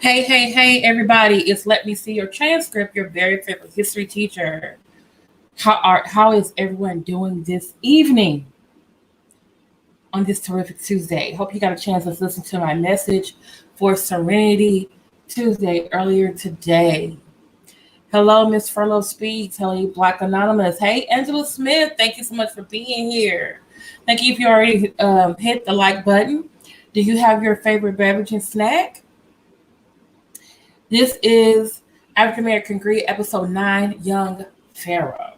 Hey, everybody. It's Let Me See Your Transcript, your very favorite history teacher. How is everyone doing this evening on this terrific Tuesday? Hope you got a chance to listen to my message for Serenity Tuesday earlier today. Hello, Miss Furlough Speeds. Hello, Black Anonymous. Hey, Angela Smith. Thank you so much for being here. Thank you if you already hit the like button. Do you have your favorite beverage and snack? This is African American Greed, episode 9, Young Pharoah.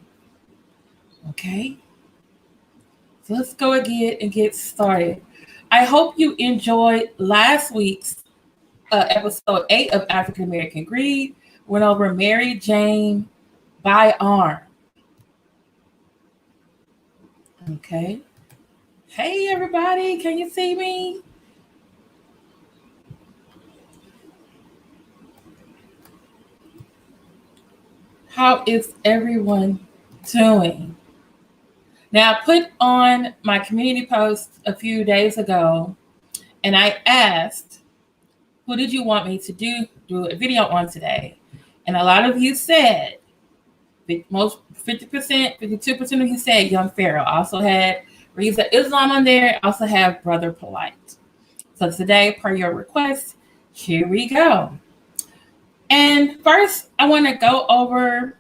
Okay, so let's go again and get started. I hope you enjoyed last week's episode 8 of African American Greed. Went over Mary Jane Byarn. Okay. Hey, everybody, can you see me? How is everyone doing? Now, I put on my community post a few days ago, and I asked, who did you want me to do a video on today? And a lot of you said, most 50%, 52% of you said Young Pharoah. I also had Reason Islam on there. I also have Brother Polite. So today, per your request, here we go. And first, I want to go over.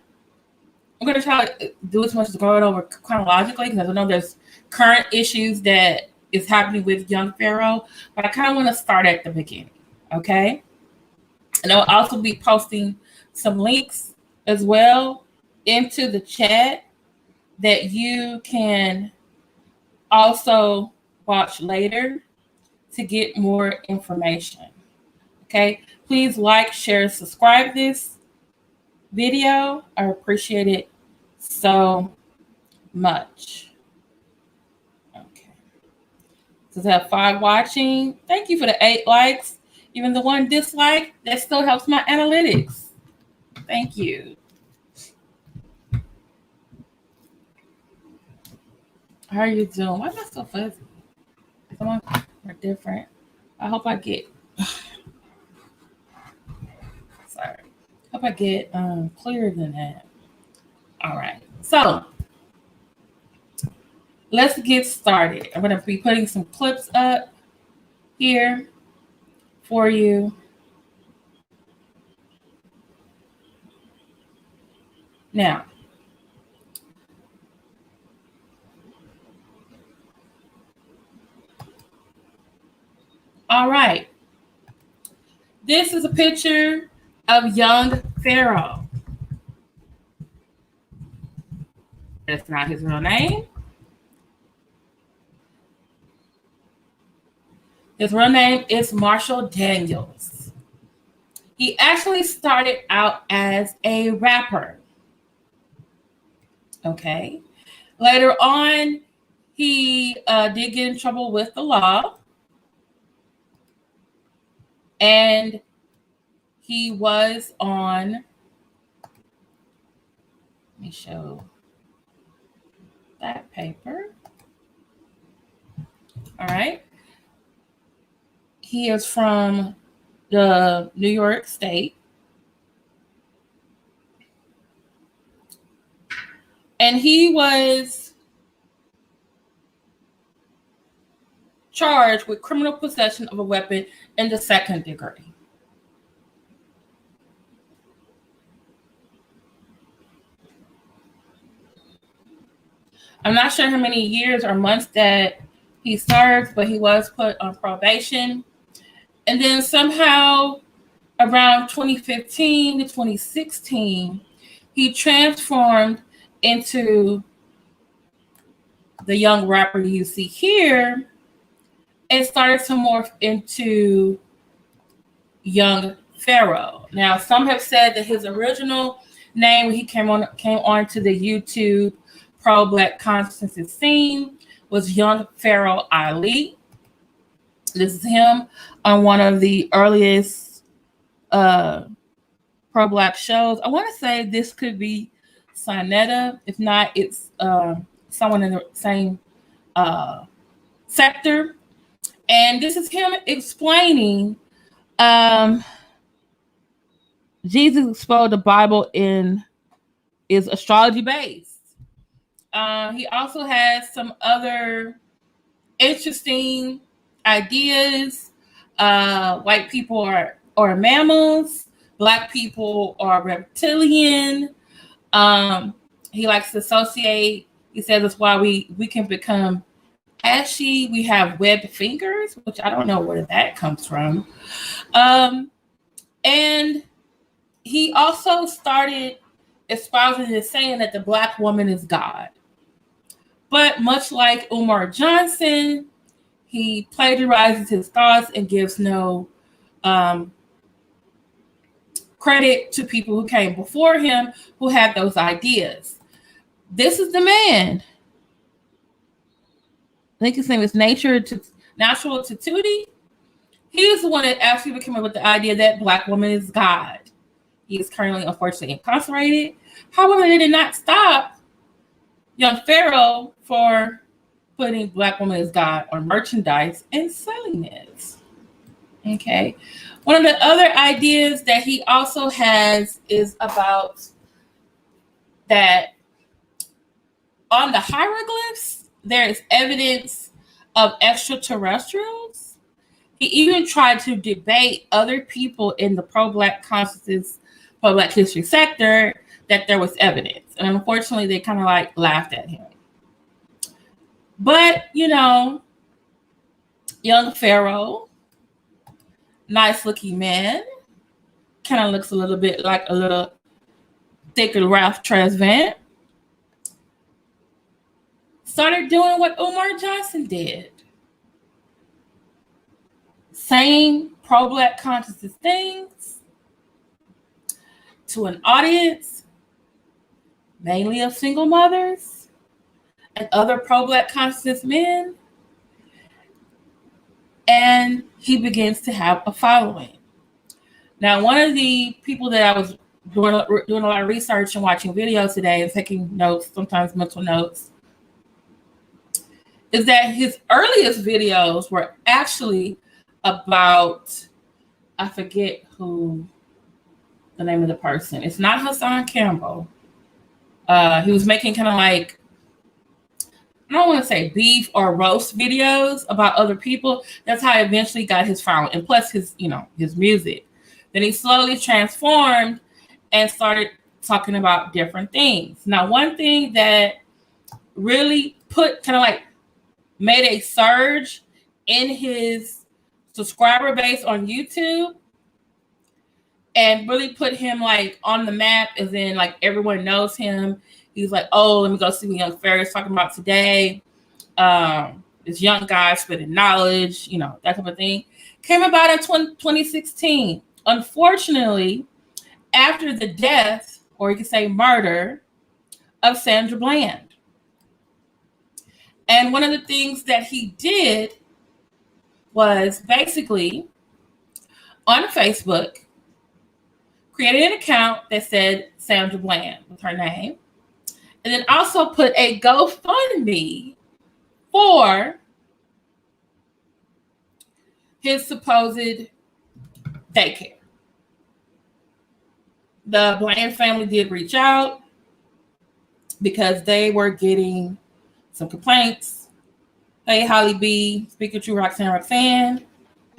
I'm going to try to do as much as going over chronologically because I know there's current issues that is happening with Young Pharoah, but I kind of want to start at the beginning, okay? And I'll also be posting some links as well into the chat that you can also watch later to get more information, okay? Please like, share, subscribe this video. I appreciate it so much. Okay. So I have 5 watching. Thank you for the 8 likes. Even the 1 dislike, that still helps my analytics. Thank you. How are you doing? Why am I so fuzzy? Some are different. I hope I get sorry. Hope I get clearer than that. All right. So let's get started. I'm going to be putting some clips up here for you. Now, all right. This is a picture of Young Pharoah. That's not his real name. His real name is Marshall Daniels. He actually started out as a rapper. Okay. Later on, he did get in trouble with the law. And he was on, let me show that paper. All right. He is from the New York State. And he was charged with criminal possession of a weapon in the 2nd degree. I'm not sure how many years or months that he served, but he was put on probation. And then somehow around 2015 to 2016, he transformed into the young rapper you see here and started to morph into Young Pharoah. Now, some have said that his original name when he came on to the YouTube pro-Black consciousness scene was Young Pharoah Ali. This is him on one of the earliest pro-Black shows. I want to say this could be Sinetta. If not, it's someone in the same sector. And this is him explaining Jesus exposed the Bible is astrology based. He also has some other interesting ideas. White people are mammals. Black people are reptilian. He likes to associate. He says that's why we can become ashy. We have webbed fingers, which I don't know where that comes from. And he also started espousing and saying that the Black woman is God. But much like Umar Johnson, he plagiarizes his thoughts and gives no credit to people who came before him who had those ideas. This is the man. I think his name is Natural Tatuti. He is the one that actually came up with the idea that Black woman is God. He is currently, unfortunately, incarcerated. However, they did not stop Young Pharoah for putting Black woman is God on merchandise and selling it. Okay. One of the other ideas that he also has is about that on the hieroglyphs, there is evidence of extraterrestrials. He even tried to debate other people in the pro-Black consciousness, pro-Black history sector that there was evidence. And unfortunately, they kind of like laughed at him. But, you know, Young Pharoah, nice looking man, kind of looks a little bit like a little thicker Ralph Tresvant, started doing what Umar Johnson did. Saying pro-Black consciousness things to an audience, mainly of single mothers and other pro-Black consciousness men. And he begins to have a following. Now, one of the people that I was doing a lot of research and watching videos today and taking notes, sometimes mental notes, is that his earliest videos were actually about, I forget who the name of the person. It's not Hassan Campbell. He was making kind of like, I don't want to say beef or roast videos about other people. That's how I eventually got his following, and plus his, his music. Then he slowly transformed and started talking about different things. Now, one thing that really made a surge in his subscriber base on YouTube and really put him like on the map, as in like everyone knows him. He's like, oh, let me go see what Young Pharoah is talking about today. This young guy spitting knowledge, that type of thing. Came about in 2016. Unfortunately, after the death, or you could say murder, of Sandra Bland. And one of the things that he did was basically on Facebook, created an account that said Sandra Bland with her name, and then also put a GoFundMe for his supposed daycare. The Bland family did reach out because they were getting some complaints. Hey, Holly B, speak with you, Roxanne.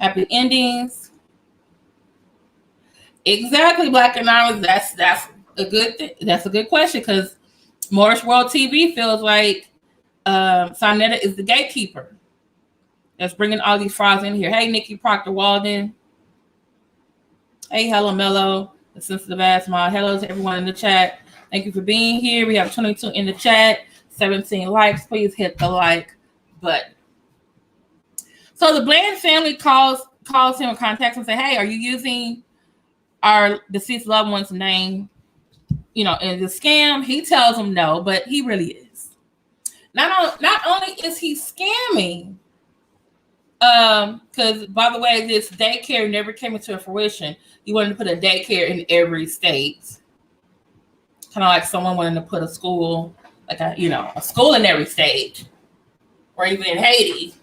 Happy endings. Exactly, Black Anonymous. That's a good thing. That's a good question, because Morris World TV feels like Sonetta is the gatekeeper that's bringing all these frauds in here. Hey, Nikki Proctor Walden. Hey, hello, Mello, the sensitive ass mod. Hello to everyone in the chat. Thank you for being here. We have 22 in the chat, 17 likes. Please hit the like button. So the Bland family calls him and contacts him and say, hey, are you using our deceased loved one's name, in the scam? He tells them no, but he really is. Not only is he scamming, because by the way, this daycare never came into fruition. He wanted to put a daycare in every state, kind of like someone wanting to put a school, like a school in every state, or even in Haiti.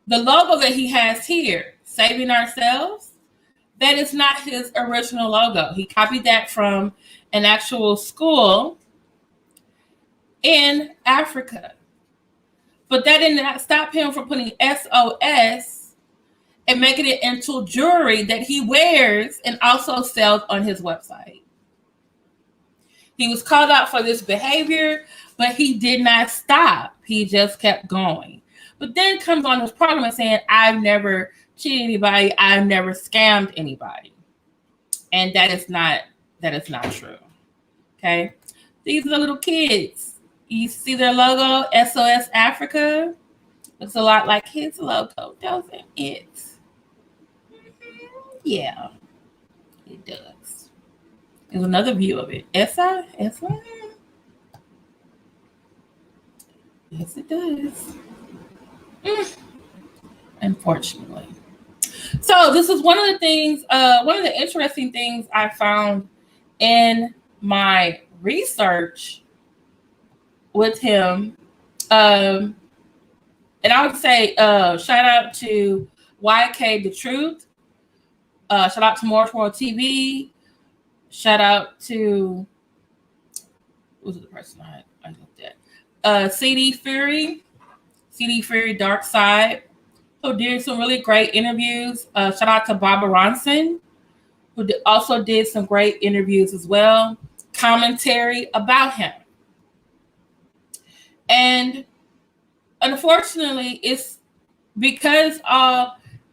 The logo that he has here Saving Ourselves, that is not his original logo. He copied that from an actual school in Africa. But that did not stop him from putting SOS and making it into jewelry that he wears and also sells on his website. He was called out for this behavior, but he did not stop. He just kept going. But then comes on his program and saying, I've never cheated anybody. I've never scammed anybody. And that is not true. Okay. These are the little kids. You see their logo, SOS Africa. Looks a lot like his logo, doesn't it? Yeah, it does. There's another view of it. Essa? Yes, it does. Unfortunately. So this is one of the things, one of the interesting things I found in my research with him. And I would say shout out to YK The Truth. Shout out to More World TV. Shout out to, who's the person I looked at? CD Fury Dark Side, who did some really great interviews. Shout out to Baba Rahson, who also did some great interviews as well. Commentary about him. And unfortunately, it's because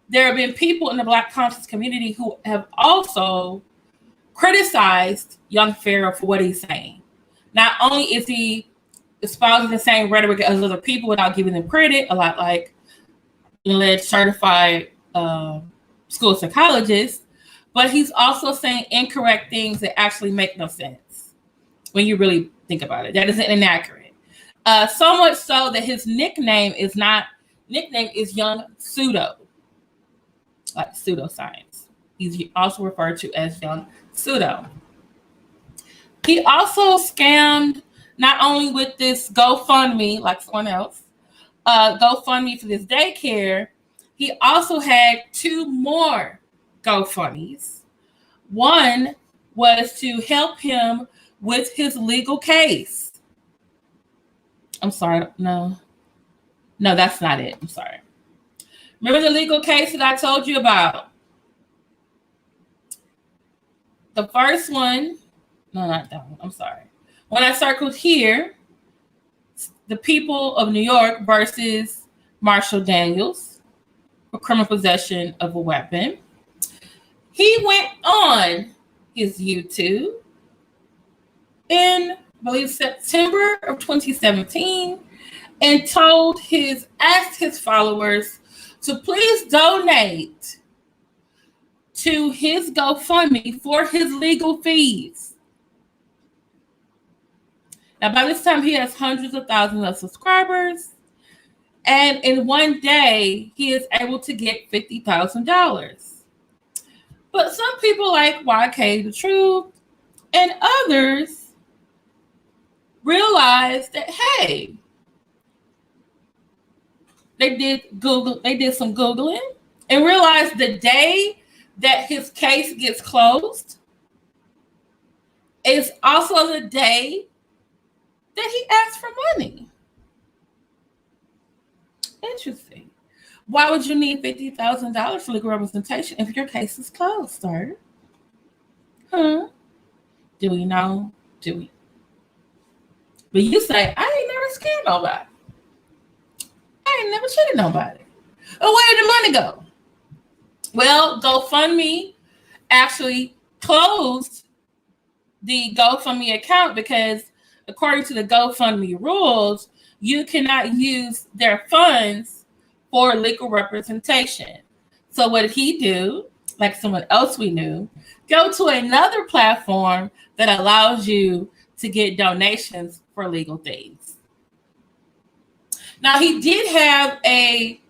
there have been people in the Black conscious community who have also criticized Young Pharoah for what he's saying. Not only is he espousing the same rhetoric as other people without giving them credit, a lot like alleged certified school psychologists, but he's also saying incorrect things that actually make no sense when you really think about it. That is inaccurate. So much so that his nickname is Young Pseudo, like pseudoscience. He's also referred to as Young Pseudo. He also scammed not only with this GoFundMe, like someone else, GoFundMe for this daycare, he also had 2 more GoFundMes. One was to help him with his legal case. I'm sorry, no, that's not it. I'm sorry. Remember the legal case that I told you about? The first one, no, not that one. I'm sorry. When I circled here, the people of New York versus Marshall Daniels for criminal possession of a weapon. He went on his YouTube in, I believe, September of 2017 and asked his followers to please donate to his GoFundMe for his legal fees. Now, by this time, he has hundreds of thousands of subscribers. And in one day, he is able to get $50,000. But some people like YK The Truth and others realized that, hey, they did some Googling and realized the day that his case gets closed is also the day that he asked for money. Interesting. Why would you need $50,000 for legal representation if your case is closed, sir? Do we know? Do we? But you say, I ain't never scared nobody. I ain't never cheated nobody. Oh, where did the money go? Well, GoFundMe actually closed the GoFundMe account because according to the GoFundMe rules, you cannot use their funds for legal representation. So what did he do? Like someone else we knew, go to another platform that allows you to get donations for legal things. Now, he did have a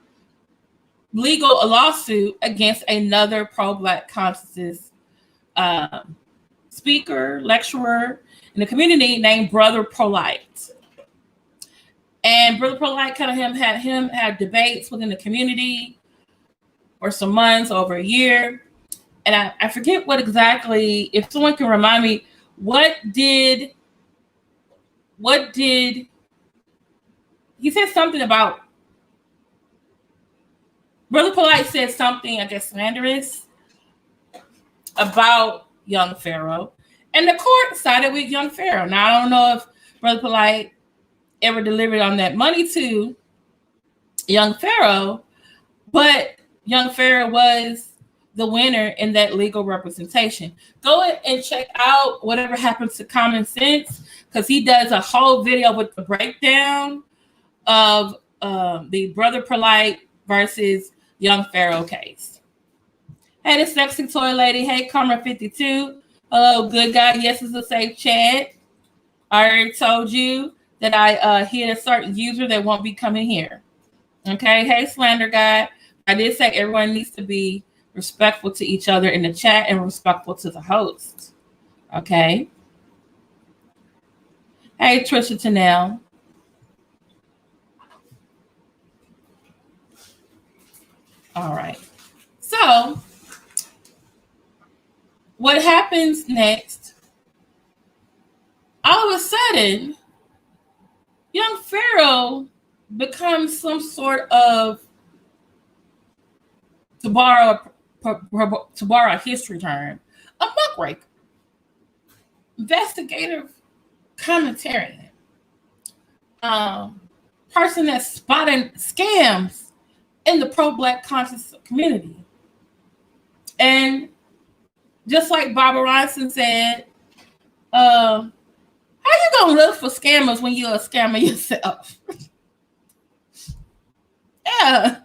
lawsuit against another pro-Black consciousness speaker, lecturer in the community named Brother Polite. And Brother Polite had debates within the community or some months, over a year. And I forget what exactly, if someone can remind me, what did he said something about, Brother Polite said something, I guess, slanderous about Young Pharoah. And the court sided with Young Pharoah. Now, I don't know if Brother Polite ever delivered on that money to Young Pharoah, but Young Pharoah was the winner in that legal representation. Go and check out Whatever Happens to Common Sense, because he does a whole video with the breakdown of the Brother Polite versus Young Pharoah case. Hey, the sexy toy lady. Hey, Karma52. Hello, good guy. Yes, it's a safe chat. I already told you that I hit a certain user that won't be coming here. Okay. Hey, slander guy. I did say everyone needs to be respectful to each other in the chat and respectful to the host. Okay. Hey, Trisha Tanel. All right. So, what happens next? All of a sudden, Young Pharoah becomes some sort of, to borrow a history term, a muckraker, investigative commentarian, person that's spotting scams in the pro-Black conscious community. And just like Barbara Rahson said, how you gonna look for scammers when you're a scammer yourself? Yeah.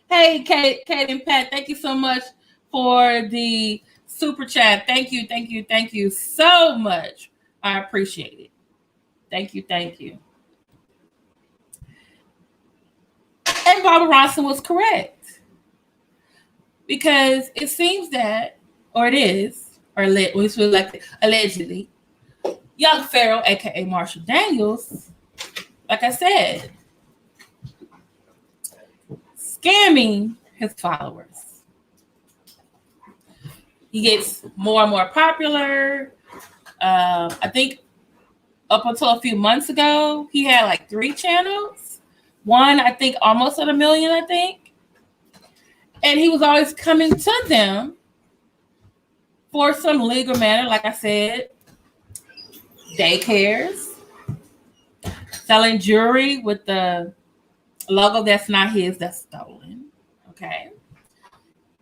Hey, Kate and Pat, thank you so much for the super chat. Thank you so much. I appreciate it. Thank you. And Barbara Rahson was correct, because it seems that, or it is, or allegedly, Young Pharoah, aka Marshall Daniels, like I said, scamming his followers. He gets more and more popular. I think up until a few months ago, he had like 3 channels. One, I think, almost at 1 million, I think. And he was always coming to them for some legal matter, like I said, daycares, selling jewelry with the logo that's not his, that's stolen. Okay.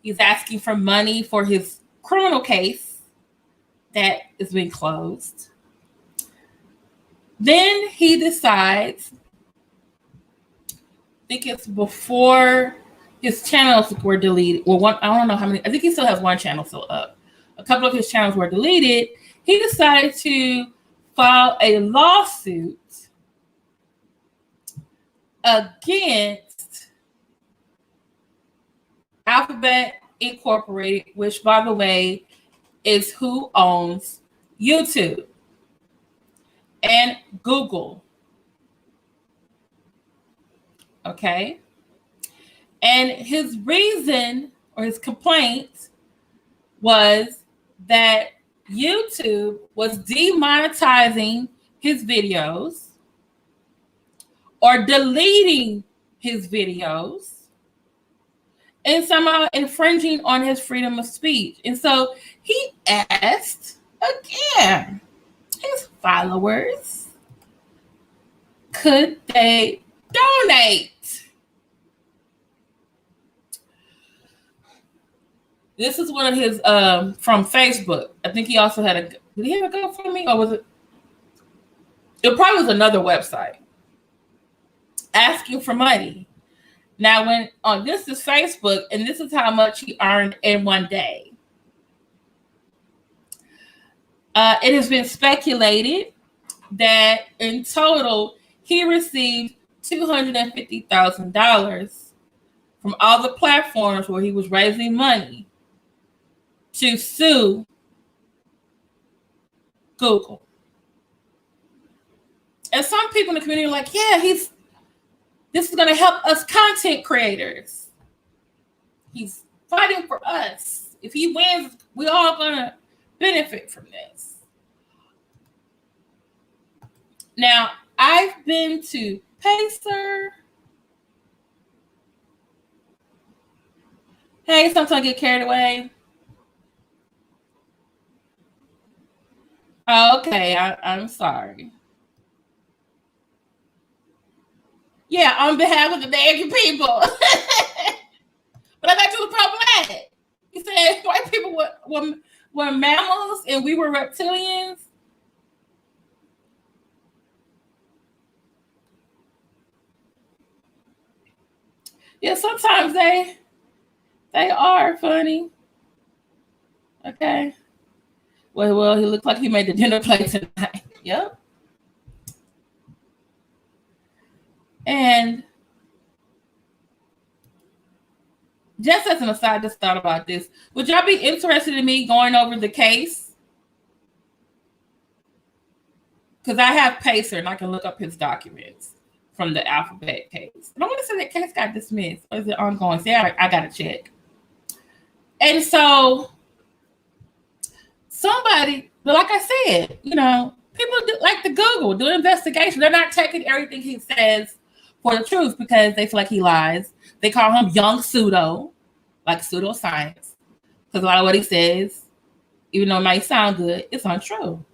He's asking for money for his criminal case that is being closed. Then he decides, I think it's before his channels were deleted. Well, I don't know how many. I think he still has 1 channel still up. A couple of his channels were deleted. He decided to file a lawsuit against Alphabet Incorporated, which, by the way, is who owns YouTube and Google. Okay. And his reason, or his complaint, was that YouTube was demonetizing his videos or deleting his videos and somehow infringing on his freedom of speech. And so he asked again his followers, could they donate? This is one of his from Facebook. I think he also had did he have a GoFundMe, or was it? It probably was another website asking for money. Now, this is Facebook, and this is how much he earned in one day. It has been speculated that in total he received $250,000 from all the platforms where he was raising money to sue Google. And some people in the community are like, yeah, this is going to help us content creators. He's fighting for us. If he wins, we're all gonna benefit from this. Now, I've been to Pacer. Hey, sometimes I get carried away. Oh, okay, I'm sorry. Yeah, on behalf of the American people. But I thought you were problematic. You said white people were mammals and we were reptilians. Yeah, sometimes they are funny. Okay. Well, he looked like he made the dinner plate tonight. Yep. And just as an aside, just thought about this. Would y'all be interested in me going over the case? Because I have Pacer and I can look up his documents from the Alphabet case. And I want to say that case got dismissed. Or is it ongoing? See, I got to check. And so somebody, like I said, people like to Google, do an investigation. They're not taking everything he says for the truth because they feel like he lies. They call him young pseudo, like pseudoscience. Because a lot of what he says, even though it might sound good, it's untrue.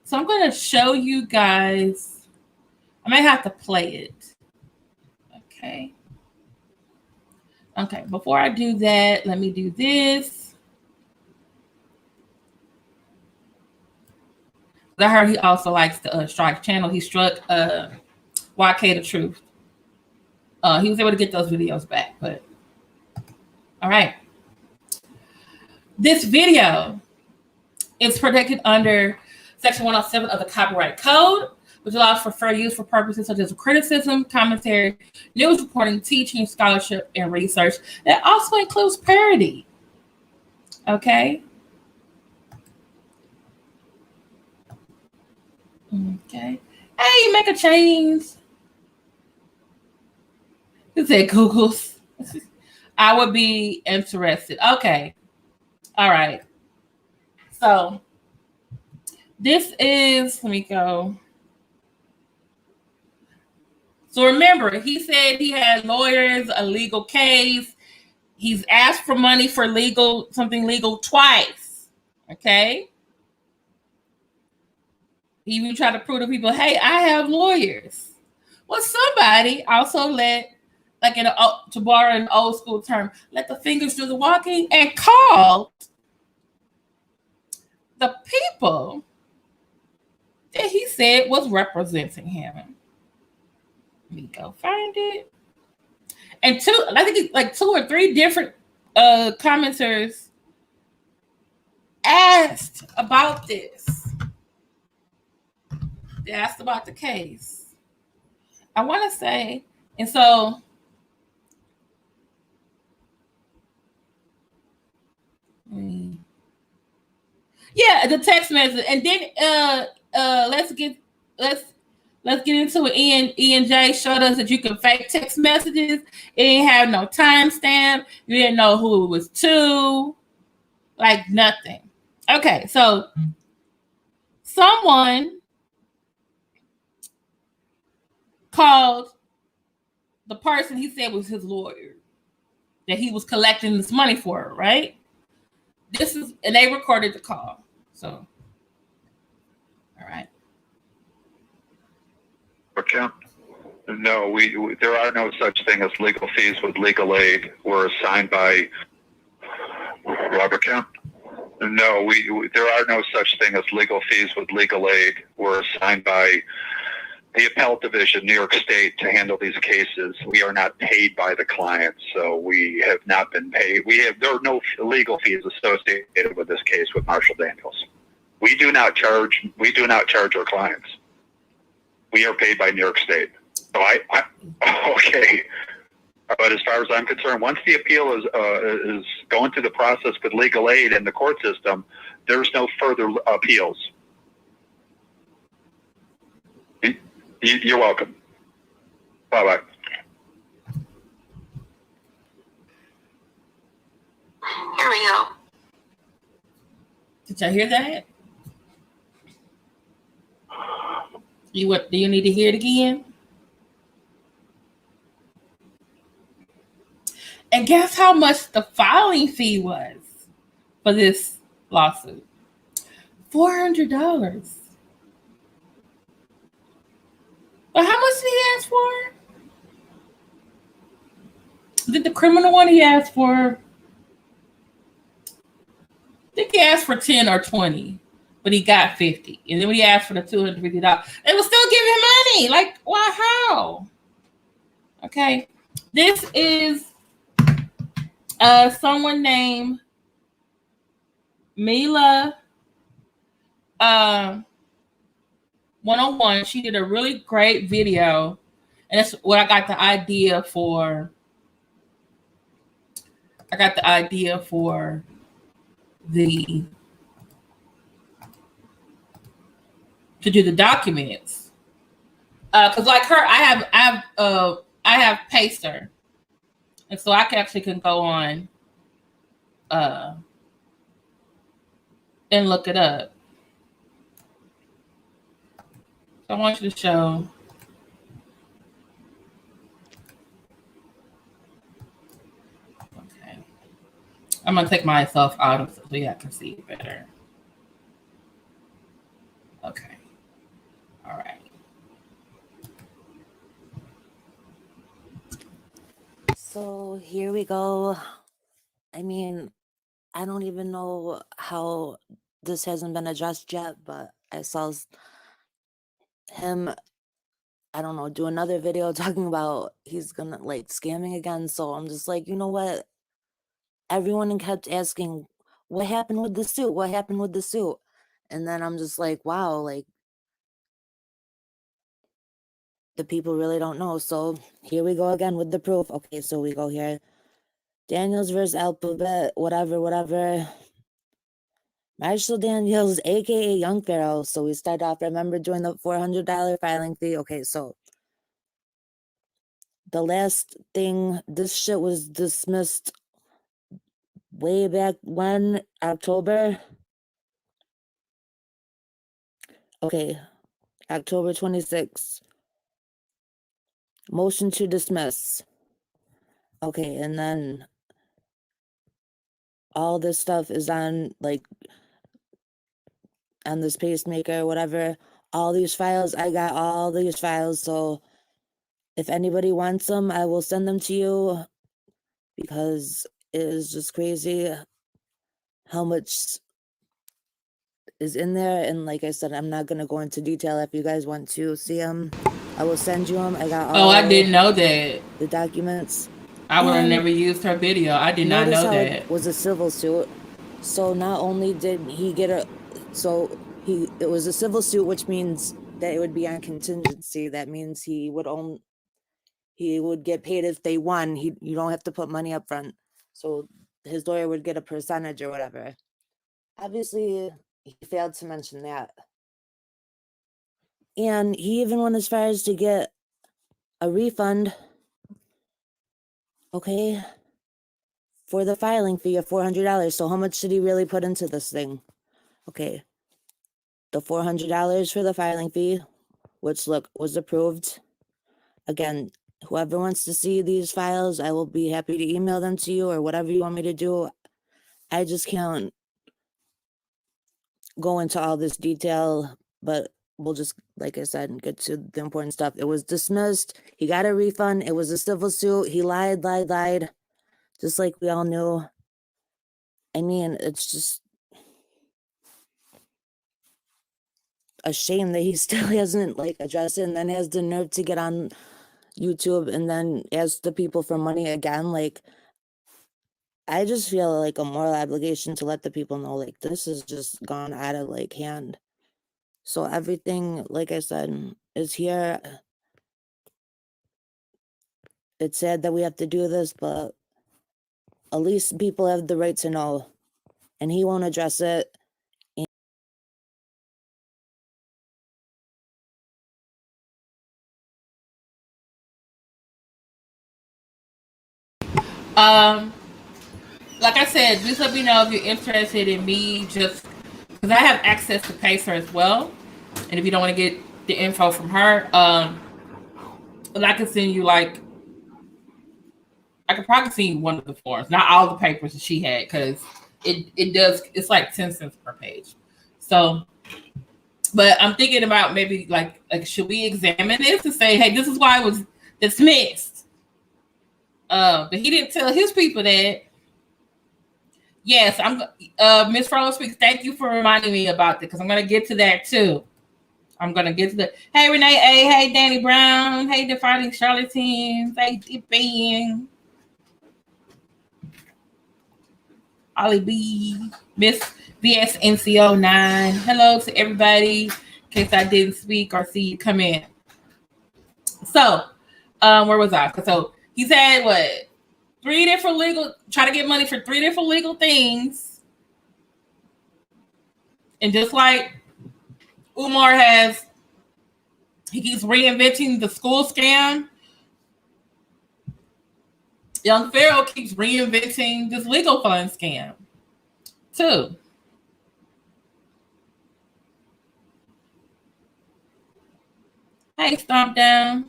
So I'm going to show you guys. I might have to play it. Okay. Okay, before I do that, let me do this. I heard he also likes to strike channel. He struck YK the Truth. He was able to get those videos back, but all right. This video is protected under Section 107 of the Copyright Code, which allows for fair use for purposes such as criticism, commentary, news reporting, teaching, scholarship, and research. It also includes parody. Okay. Okay. Hey, make a change. You said Google's. I would be interested. Okay. All right. So this is, let me go. So remember, he said he had lawyers, a legal case. He's asked for money for something legal twice. Okay. He even tried to prove to people, hey, I have lawyers. Well, somebody also to borrow an old school term, let the fingers do the walking and called the people that he said was representing him. Let me go find it. And I think it's like 2 or 3 different commenters asked about this. They asked about the case. I want to say, and so yeah, the text message, and then let's get into it. Ian J showed us that you can fake text messages. It didn't have no timestamp. You didn't know who it was to, like nothing. Okay, so someone called the person he said was his lawyer that he was collecting this money for, right? And they recorded the call. So, all right. Account? No, there are no such thing as legal fees with legal aid. We're assigned by Robert Count. No, there are no such thing as legal fees with legal aid. We're assigned by the Appellate Division, New York State, to handle these cases. We are not paid by the client, so we have not been paid. There are no legal fees associated with this case with Marshall Daniels. We do not charge our clients. We are paid by New York State. So okay. But as far as I'm concerned, once the appeal is going through the process with legal aid in the court system, there's no further appeals. You're welcome. Bye-bye. Did y'all hear that? Do you need to hear it again? And guess how much the filing fee was for this lawsuit? $400. But how much did he ask for? Did the criminal one he asked for? I think he asked for 10 or 20, but he got 50. And then when he asked for the $250, they will still give him money. Like, why? How? Okay. This is someone named Mila 101. She did a really great video, and that's what I got the idea for. I got the idea for to do the documents. Cause like her, I have Pacer, and so I can go on and look it up. So I want you to show. Okay, I'm gonna take myself out of it so you can see it better. Okay, all right. So here we go. I mean, I don't even know how this hasn't been addressed yet, but I saw him, I don't know, do another video talking about he's gonna like scamming again. So I'm just like, you know what? Everyone kept asking, what happened with the suit? What happened with the suit? And then I'm just like, wow, like the people really don't know. So here we go again with the proof. Okay, so we go here. Daniels versus Alphabet, whatever. Marshall Daniels, aka Young Pharoah. So we start off, remember doing the $400 filing fee? Okay, so the last thing, this shit was dismissed way back when, October? Okay, October 26th. Motion to dismiss. Okay, and then all this stuff is on, like, on this pacemaker, whatever. All these files, I got all these files, so if anybody wants them, I will send them to you, because it is just crazy how much is in there. And like I said, I'm not going to go into detail. If you guys want to see them, I will send you them. I got all I didn't know that. The documents. I would have never used her video. I did not know that. It was a civil suit. So not only did he get it was a civil suit, which means that it would be on contingency. That means he would get paid if they won. You don't have to put money up front. So his lawyer would get a percentage or whatever. Obviously, he failed to mention that. And he even went as far as to get a refund, okay, for the filing fee of $400. So how much did he really put into this thing? Okay, the $400 for the filing fee, which was approved. Again, whoever wants to see these files, I will be happy to email them to you or whatever you want me to do. I just can't go into all this detail, but we'll just, like I said, get to the important stuff. It was dismissed. He got a refund. It was a civil suit. He lied, just like we all knew. I mean, it's just a shame that he still hasn't like addressed it, and then has the nerve to get on YouTube and then ask the people for money again. Like, I just feel like a moral obligation to let the people know, like, this has just gone out of like hand. So everything, like I said, is here. It's sad that we have to do this, but at least people have the right to know. And he won't address it. Like I said, just let me know if you're interested in me just because I have access to Pacer as well. And if you don't want to get the info from her, I can send you like, I could probably send you one of the forms, not all the papers that she had, because it's like 10 cents per page. So, but I'm thinking about maybe like should we examine this to say, hey, this is why it was dismissed. But he didn't tell his people that. Yes, I'm Miss Pharaoh speaks. Thank you for reminding me about that, because I'm gonna get to that too. I'm gonna get to the hey Renee A, hey Danny Brown, hey Defining Charlatans, hey Dipping, Ollie B, Miss VSNCO9. Hello to everybody, in case I didn't speak or see you come in. So, where was I? So he said what? Try to get money for 3 different legal things. And just like Umar he keeps reinventing the school scam, Young Pharoah keeps reinventing this legal fund scam too. Hey, Stomp Down.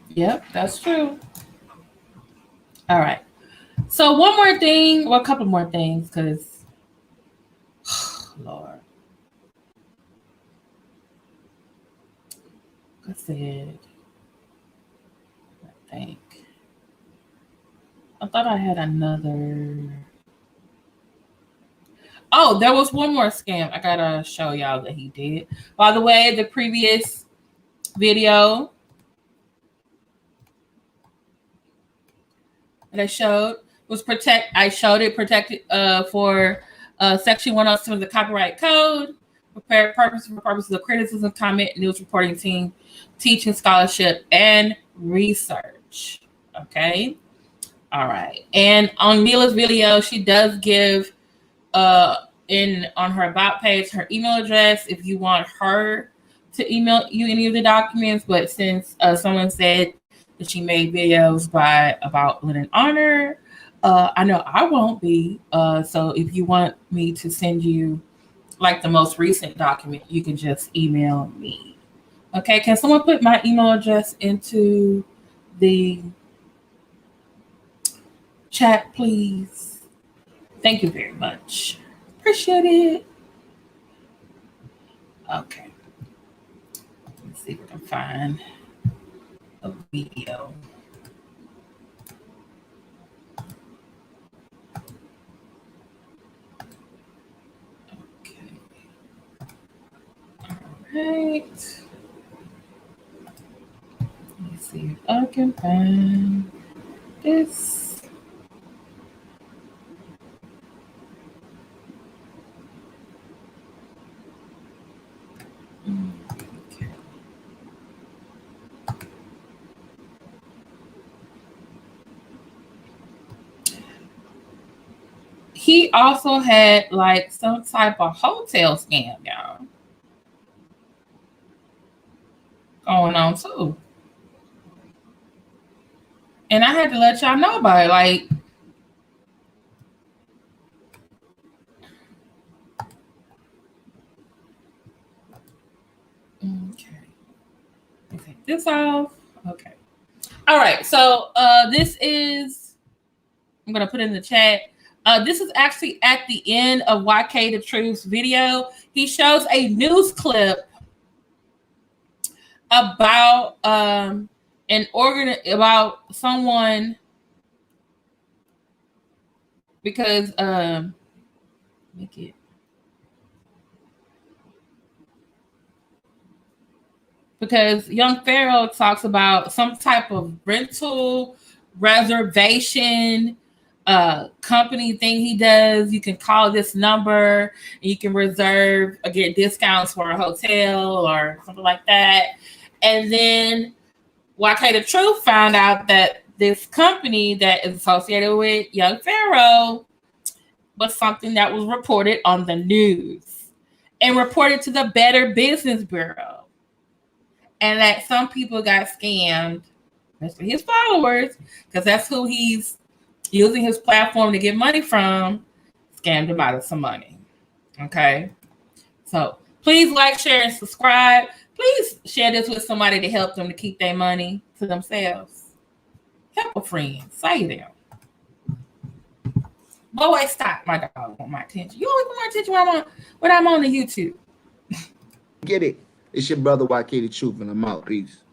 Yep, that's true. All right. So one more thing, well, a couple more things, because Lord. I said, I thought I had another. Oh, there was one more scam I gotta show y'all that he did. By the way, the previous video that I showed was protected for section 107 of the copyright code, for purposes of criticism, comment, news reporting team, teaching, scholarship, and research. Okay. All right. And on Mila's video, she does give on her about page her email address if you want her to email you any of the documents. But since someone said that she made videos about Lynn and Honor, I know I won't be. So if you want me to send you like the most recent document, you can just email me. Okay, can someone put my email address into the chat, please? Thank you very much. Appreciate it. Okay. Let's see if we can find a video. Okay. All right. Let me see if I can find this. Okay. He also had like some type of hotel scam, y'all, going on too. And I had to let y'all know about it. Like, okay. Let me take this off. Okay. All right. So this is, I'm going to put in the chat. This is actually at the end of YK the Truth's video. He shows a news clip about about someone, because make it, because Young Pharoah talks about some type of rental reservation company thing he does. You can call this number and you can reserve or get discounts for a hotel or something like that. And then YK the Truth found out that this company that is associated with Young Pharoah was something that was reported on the news and reported to the Better Business Bureau. and that some people got scammed, especially his followers, because that's who he's using his platform to get money from, scammed him out of some money. Okay? So please like, share, and subscribe. Please share this with somebody to help them to keep their money to themselves. Help a friend. Say them. Boy, stop. My dog want my attention. You always want my attention when I'm on the YouTube. Get it. It's your brother YK the Truth, and I'm out. Peace.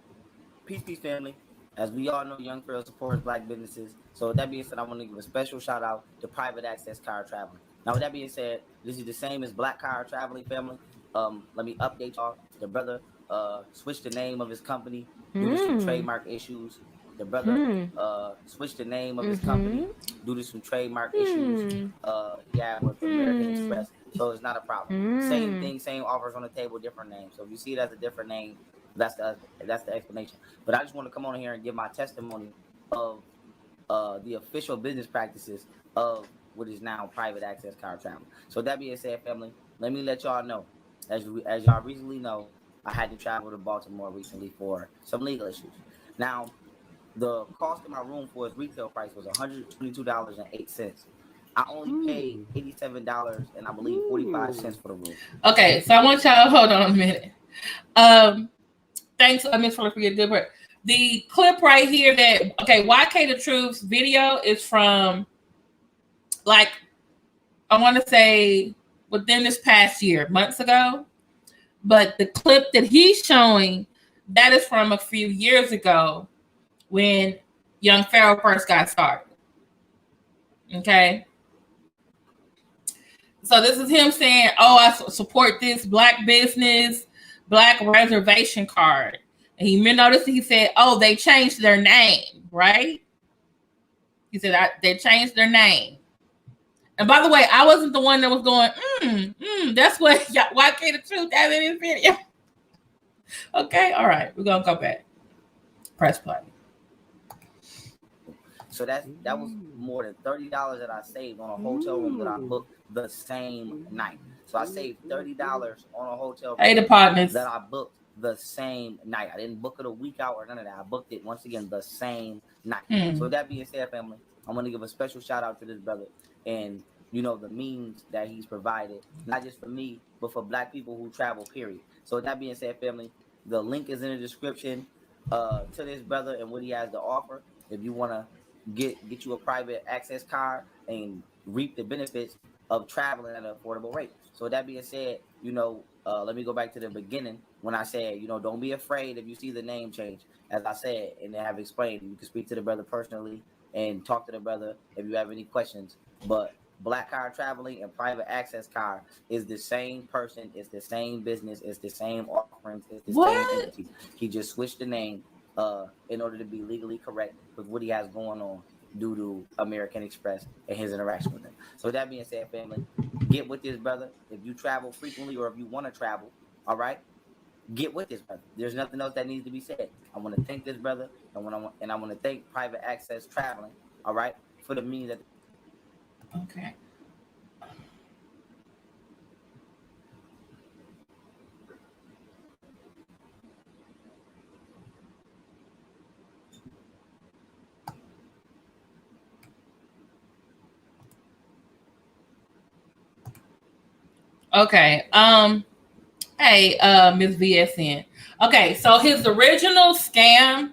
Peace, family. As we all know, Young Pharoah supports Black businesses. So with that being said, I want to give a special shout out to Private Access Car Traveling. Now, with that being said, this is the same as Black Car Traveling, family. Let me update y'all. The brother switched the name of his company due to some trademark issues. The brother switched the name of his company due to some trademark issues. With American Express. So it's not a problem. Same thing, same offers on the table, different names. So if you see it as a different name, that's the explanation. But I just want to come on here and give my testimony of the official business practices of what is now Private Access Car Travel. So that being said, family, let me let y'all know. As y'all recently know, I had to travel to Baltimore recently for some legal issues. Now, the cost of my room for its retail price was $122.08. I only paid $87 and I believe 45 cents for the room. Okay, so I want y'all to hold on a minute. Thanks, Miss Fuller, for your good work. The clip right here YK the Truth's video is from, like, I want to say within this past year, months ago. But the clip that he's showing, that is from a few years ago when Young Pharoah first got started. Okay? So this is him saying, I support this Black business, Black reservation card. And he noticed he said, they changed their name, right? He said they changed their name. And by the way, I wasn't the one that was going, that's what YK the Truth has in his video. Okay, all right, we're gonna go back. Press play. So that was more than $30 that I saved on a hotel room that I booked the same night. So I saved $30 on a hotel room the partners that I booked the same night. I didn't book it a week out or none of that. I booked it once again the same night. So with that being said, family, I'm gonna give a special shout out to this brother and the means that he's provided, not just for me, but for Black people who travel, period. So with that being said, family, the link is in the description to this brother and what he has to offer. If you want to get you a private access card and reap the benefits of traveling at an affordable rate. So with that being said, let me go back to the beginning when I said, don't be afraid if you see the name change. As I said, and I have explained, you can speak to the brother personally and talk to the brother if you have any questions. But Black Car Traveling and Private Access Car is the same person. It's the same business. It's the same offerings. It's the same entity. He just switched the name in order to be legally correct with what he has going on due to American Express and his interaction with them. So with that being said, family, get with this brother. If you travel frequently or if you want to travel, all right, get with this brother. There's nothing else that needs to be said. I want to thank this brother, and I want to thank Private Access Traveling, all right, for the means that. Okay. Okay. Hey, Ms. VSN. Okay, so his original scam,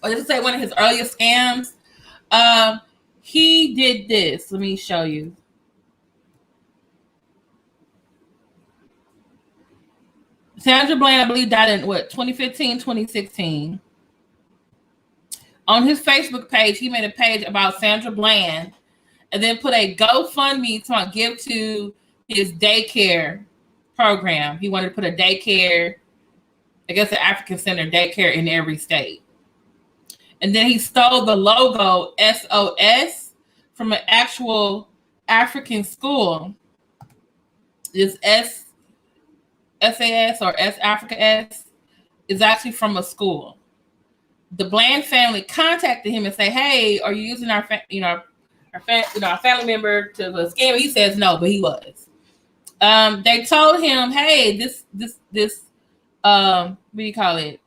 or let's say one of his earliest scams, he did this. Let me show you. Sandra Bland, I believe, died in 2015, 2016. On his Facebook page, he made a page about Sandra Bland and then put a GoFundMe to give to his daycare program. He wanted to put a daycare, I guess an African Center daycare in every state. And then he stole the logo SOS from an actual African school. This SAS or S Africa S is actually from a school. The Bland family contacted him and say, "Hey, are you using our family member to scam?" He says no, but he was. They told him, "Hey, this what do you call it?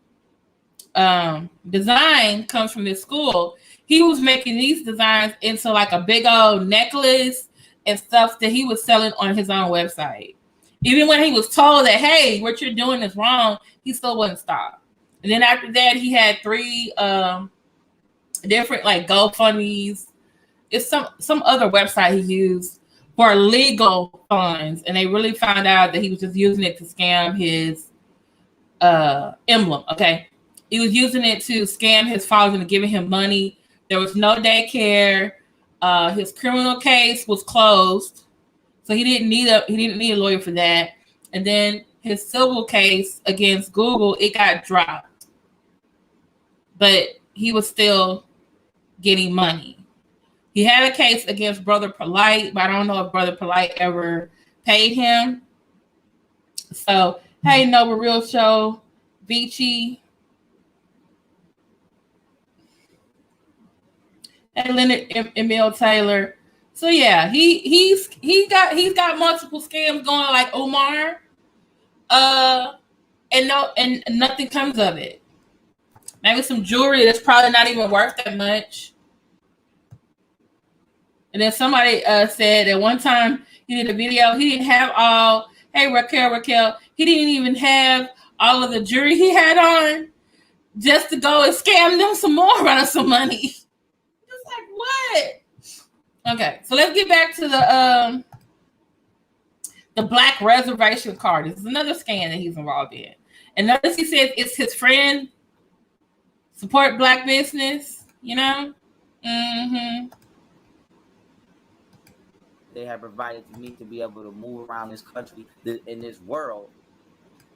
Design comes from this school. He was making these designs into like a big old necklace and stuff that he was selling on his own website. Even when he was told that, hey, what you're doing is wrong, he still wouldn't stop. And then after that, he had 3 different like GoFundMes. It's some other website he used for legal funds, and they really found out that he was just using it to scam his emblem. Okay, he was using it to scam his followers into giving him money. There was no daycare. His criminal case was closed, so he didn't need a lawyer for that. And then his civil case against Google, it got dropped, but he was still getting money. He had a case against Brother Polite, but I don't know if Brother Polite ever paid him. So, hey, Nova Real Show, Vici. Hey, Leonard Emil Taylor. So yeah, he's got multiple scams going like Omar. And nothing comes of it. Maybe some jewelry that's probably not even worth that much. And then somebody said at one time he did a video, he didn't have all, hey, Raquel, he didn't even have all of the jewelry he had on just to go and scam them some more out of some money. Just like, what? Okay, so let's get back to the black reservation card. This is another scam that he's involved in. And notice he says it's his friend, support black business, you know? Mm-hmm. They have provided to me to be able to move around this country, in this world,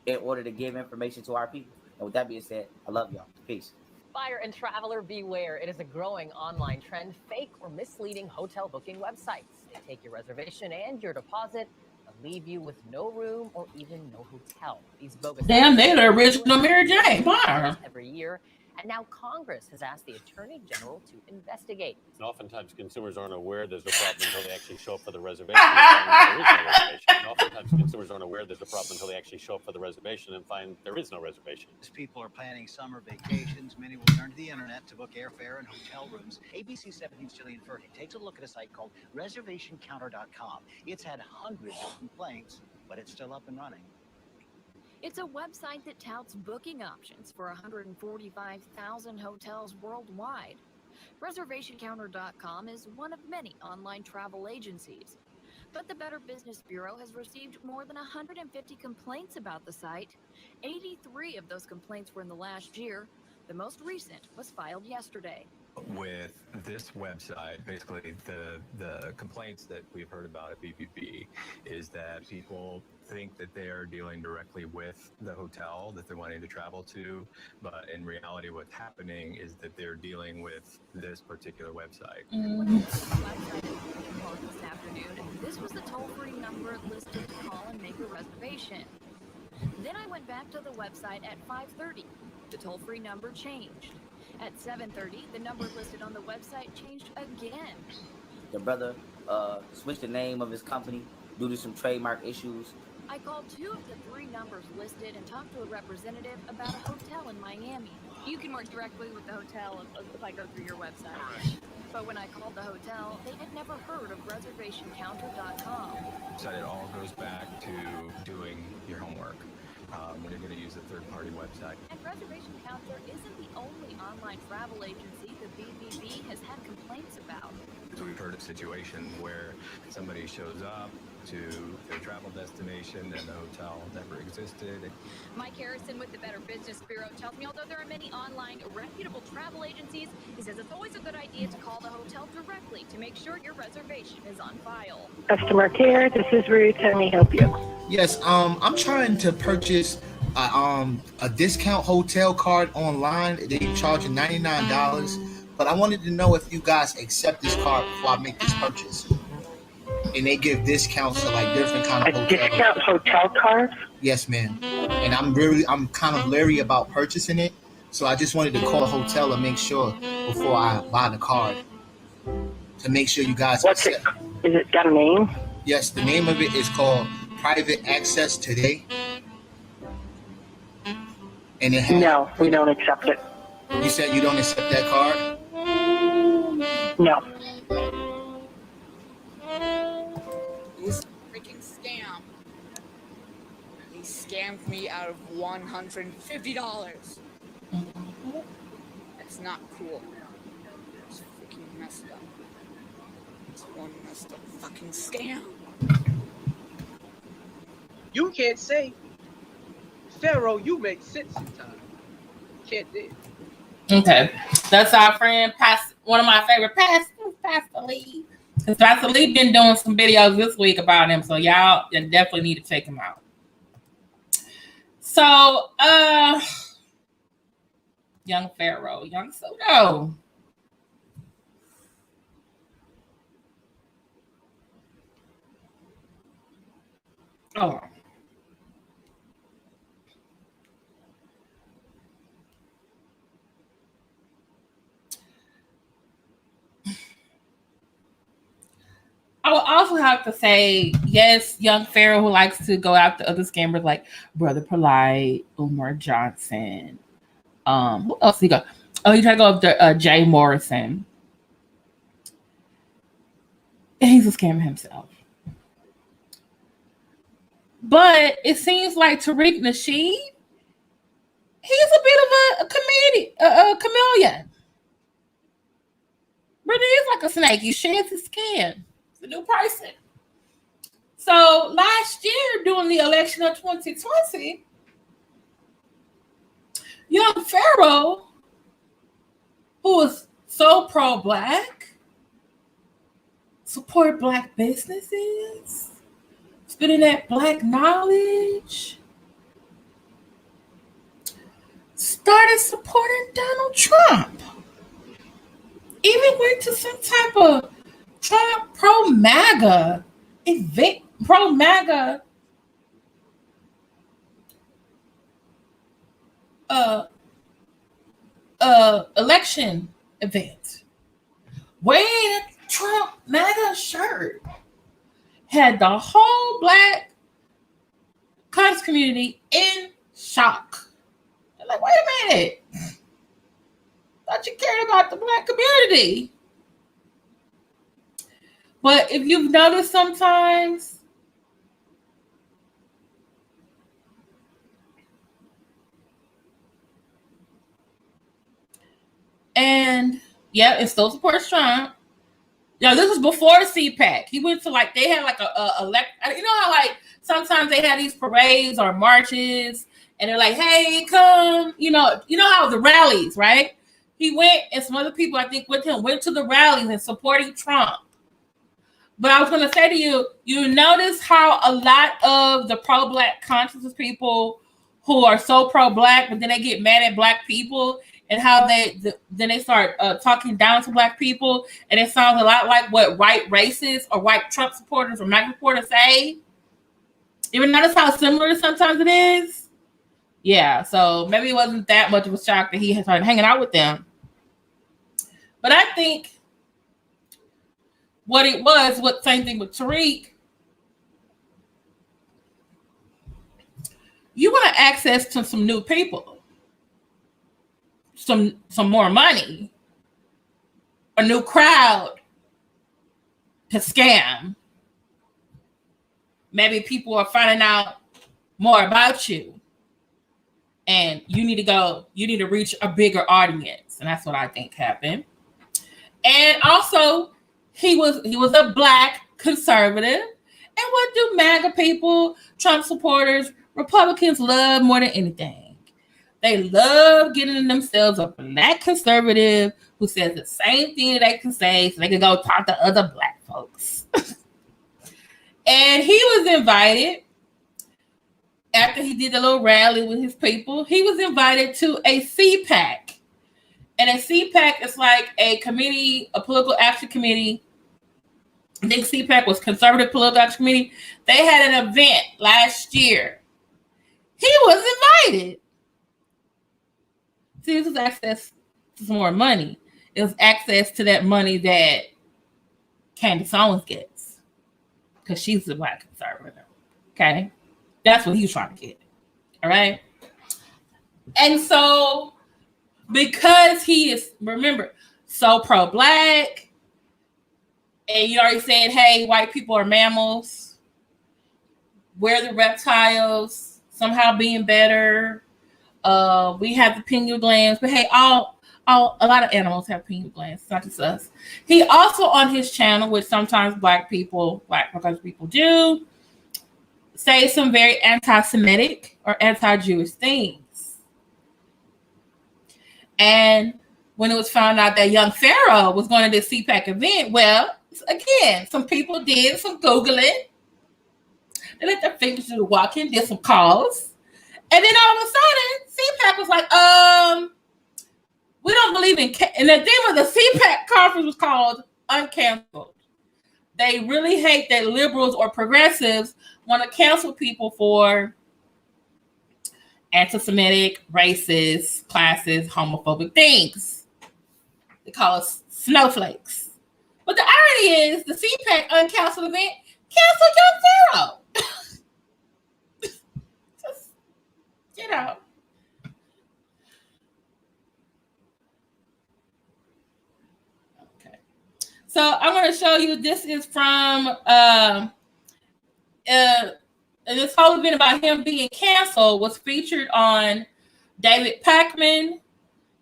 in order to give information to our people. And with that being said, I love y'all. Peace. Buyer and traveler beware. It is a growing online trend. Fake or misleading hotel booking websites. They take your reservation and your deposit and leave you with no room or even no hotel. These bogus. Damn, they're the original Mary Jane. Wow. Every year. And now Congress has asked the Attorney General to investigate. And oftentimes consumers aren't aware there's a problem until they actually show up for the reservation and find there is no reservation. And oftentimes consumers aren't aware there's a problem until they actually show up for the reservation and find there is no reservation. As people are planning summer vacations, many will turn to the internet to book airfare and hotel rooms. ABC 17's Jillian Ferdy takes a look at a site called reservationcounter.com. It's had hundreds of complaints, but it's still up and running. It's a website that touts booking options for 145,000 hotels worldwide. ReservationCounter.com is one of many online travel agencies. But the Better Business Bureau has received more than 150 complaints about the site. 83 of those complaints were in the last year. The most recent was filed yesterday. With this website, basically the complaints that we've heard about at BBB is that people think that they are dealing directly with the hotel that they're wanting to travel to, but in reality what's happening is that they're dealing with this particular website. This afternoon, this was the toll-free number listed to call and make a reservation. Then I went back to the website at 5:30. The toll-free number changed. At 7:30, the number listed on the website changed again. The brother switched the name of his company due to some trademark issues. I called 2 of the 3 numbers listed and talked to a representative about a hotel in Miami. You can work directly with the hotel if I go through your website. But when I called the hotel, they had never heard of ReservationCounter.com. So it all goes back to doing your homework. When you're going to use a third-party website. And Reservation Counter isn't the only online travel agency the BBB has had complaints about. We've heard of situations where somebody shows up to their travel destination and the hotel never existed. Mike Harrison with the Better Business Bureau tells me although there are many online reputable travel agencies, he says it's always a good idea to call the hotel directly to make sure your reservation is on file. Customer care, this is Ruth. How may I help you? Yes, I'm trying to purchase a discount hotel card online. They charging $99, but I wanted to know if you guys accept this card before I make this purchase. And they give discounts to like different kind of hotels. Discount hotel card? Yes, ma'am. And I'm kind of leery about purchasing it, so I just wanted to call a hotel and make sure before I buy the card to make sure you guys accept. Is it got a name? Yes, the name of it is called Private Access Today. And it had, No, we don't accept it. You said you don't accept that card? No. It's a freaking scam. He scammed me out of $150. That's not cool. It's freaking messed up. It's one messed up fucking scam. You can't say, Pharaoh, you make sense sometimes. Can't do it. Okay, that's our friend, one of my favorite pastors, Pastor Lee. Because Pastor Lee been doing some videos this week about him, so y'all definitely need to check him out. So, Young Pharoah, Young Pharoah. Oh. I would also have to say, yes, Young Pharoah, who likes to go after other scammers like Brother Polite, Umar Johnson. Who else he go? Oh, he tried to go after Jay Morrison. And he's a scammer himself. But it seems like Tariq Nasheed, he's a bit of a chameleon. But he is like a snake. He sheds his skin. It's a new person. So last year, during the election of 2020, Young Pharoah, who was so pro-Black, support Black businesses, spitting that Black knowledge, started supporting Donald Trump. Even went to some type of Trump pro-MAGA event, pro-MAGA election event. Wearing a Trump MAGA shirt. Had the whole Black conscious community in shock. They're like, wait a minute. Thought you cared about the Black community. But if you've noticed sometimes, and yeah, it still supports Trump. Yeah, this was before the CPAC. He went to they had like you know how like sometimes they had these parades or marches and they're like, hey, come, you know how the rallies, right? He went and some other people, I think, with him, went to the rallies and supporting Trump. But I was going to say to you, you notice how a lot of the pro-Black consciousness people who are so pro-Black, but then they get mad at Black people and how then they start talking down to Black people. And it sounds a lot like what white racists or white Trump supporters or MAGA supporters say. You ever notice how similar sometimes it is? Yeah, so maybe it wasn't that much of a shock that he had started hanging out with them. But I think what it was, same thing with Tariq, you want access to some new people, some more money, a new crowd to scam. Maybe people are finding out more about you. And you need to reach a bigger audience. And that's what I think happened. And also, he was a Black conservative. And what do MAGA people, Trump supporters, Republicans love more than anything? They love getting themselves a Black conservative who says the same thing they can say so they can go talk to other Black folks. And he was invited. After he did a little rally with his people, he was invited to a CPAC. And a CPAC is like a committee, a political action committee. I think CPAC was Conservative Political Action Committee. They had an event last year. He was invited. See, this was access to some more money. It was access to that money that Candace Owens gets. Because she's a Black conservative. Okay? That's what he was trying to get. All right? And so, because he is, remember, so pro-black, and you already said, hey, white people are mammals, we're the reptiles, somehow being better. We have the pineal glands, but hey, a lot of animals have pineal glands, not just us. He also on his channel, which sometimes black because people do, say some very anti-Semitic or anti-Jewish things. And when it was found out that Young Pharoah was going to this CPAC event, well, again, some people did some Googling. They let their fingers do the walking, did some calls. And then all of a sudden, CPAC was like, we don't believe in... And the name of the CPAC conference was called Uncanceled. They really hate that liberals or progressives want to cancel people for anti-Semitic, racist, classist, homophobic things. They call us snowflakes. But the irony is, the CPAC uncanceled event canceled Young Pharoah. Just, you know. Okay. So I'm going to show you, this is from this whole event about him being canceled was featured on David Pakman.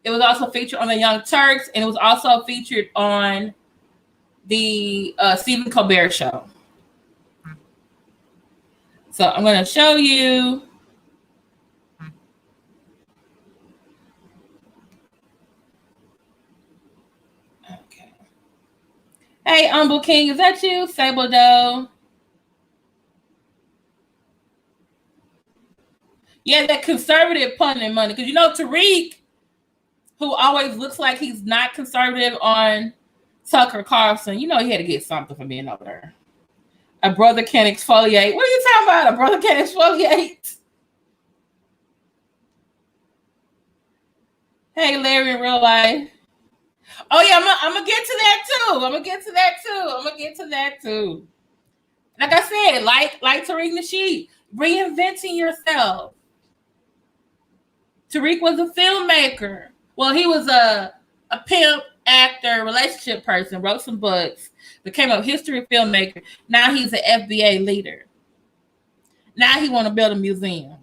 It was also featured on the Young Turks, and it was also featured on the Stephen Colbert Show. So I'm going to show you. Okay. Hey, Humble King, is that you? Sable Doe. Yeah, that conservative punting money. Because you know Tariq, who always looks like he's not conservative on Tucker Carlson, you know he had to get something from being over there. A brother can't exfoliate. What are you talking about? A brother can't exfoliate. Hey, Larry, in real life. Oh, yeah, I'm going to get to that, too. Like I said, like Tariq Nasheed, reinventing yourself. Tariq was a filmmaker. Well, he was a pimp, actor, relationship person, wrote some books, became a history filmmaker. Now he's an FBA leader. Now he want to build a museum.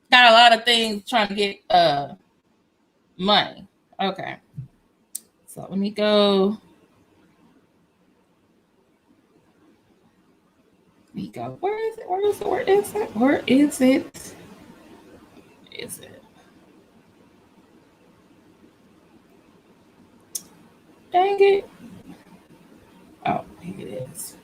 Got a lot of things trying to get money. Okay. So let me go. Where is it? Dang it. Oh, here it is.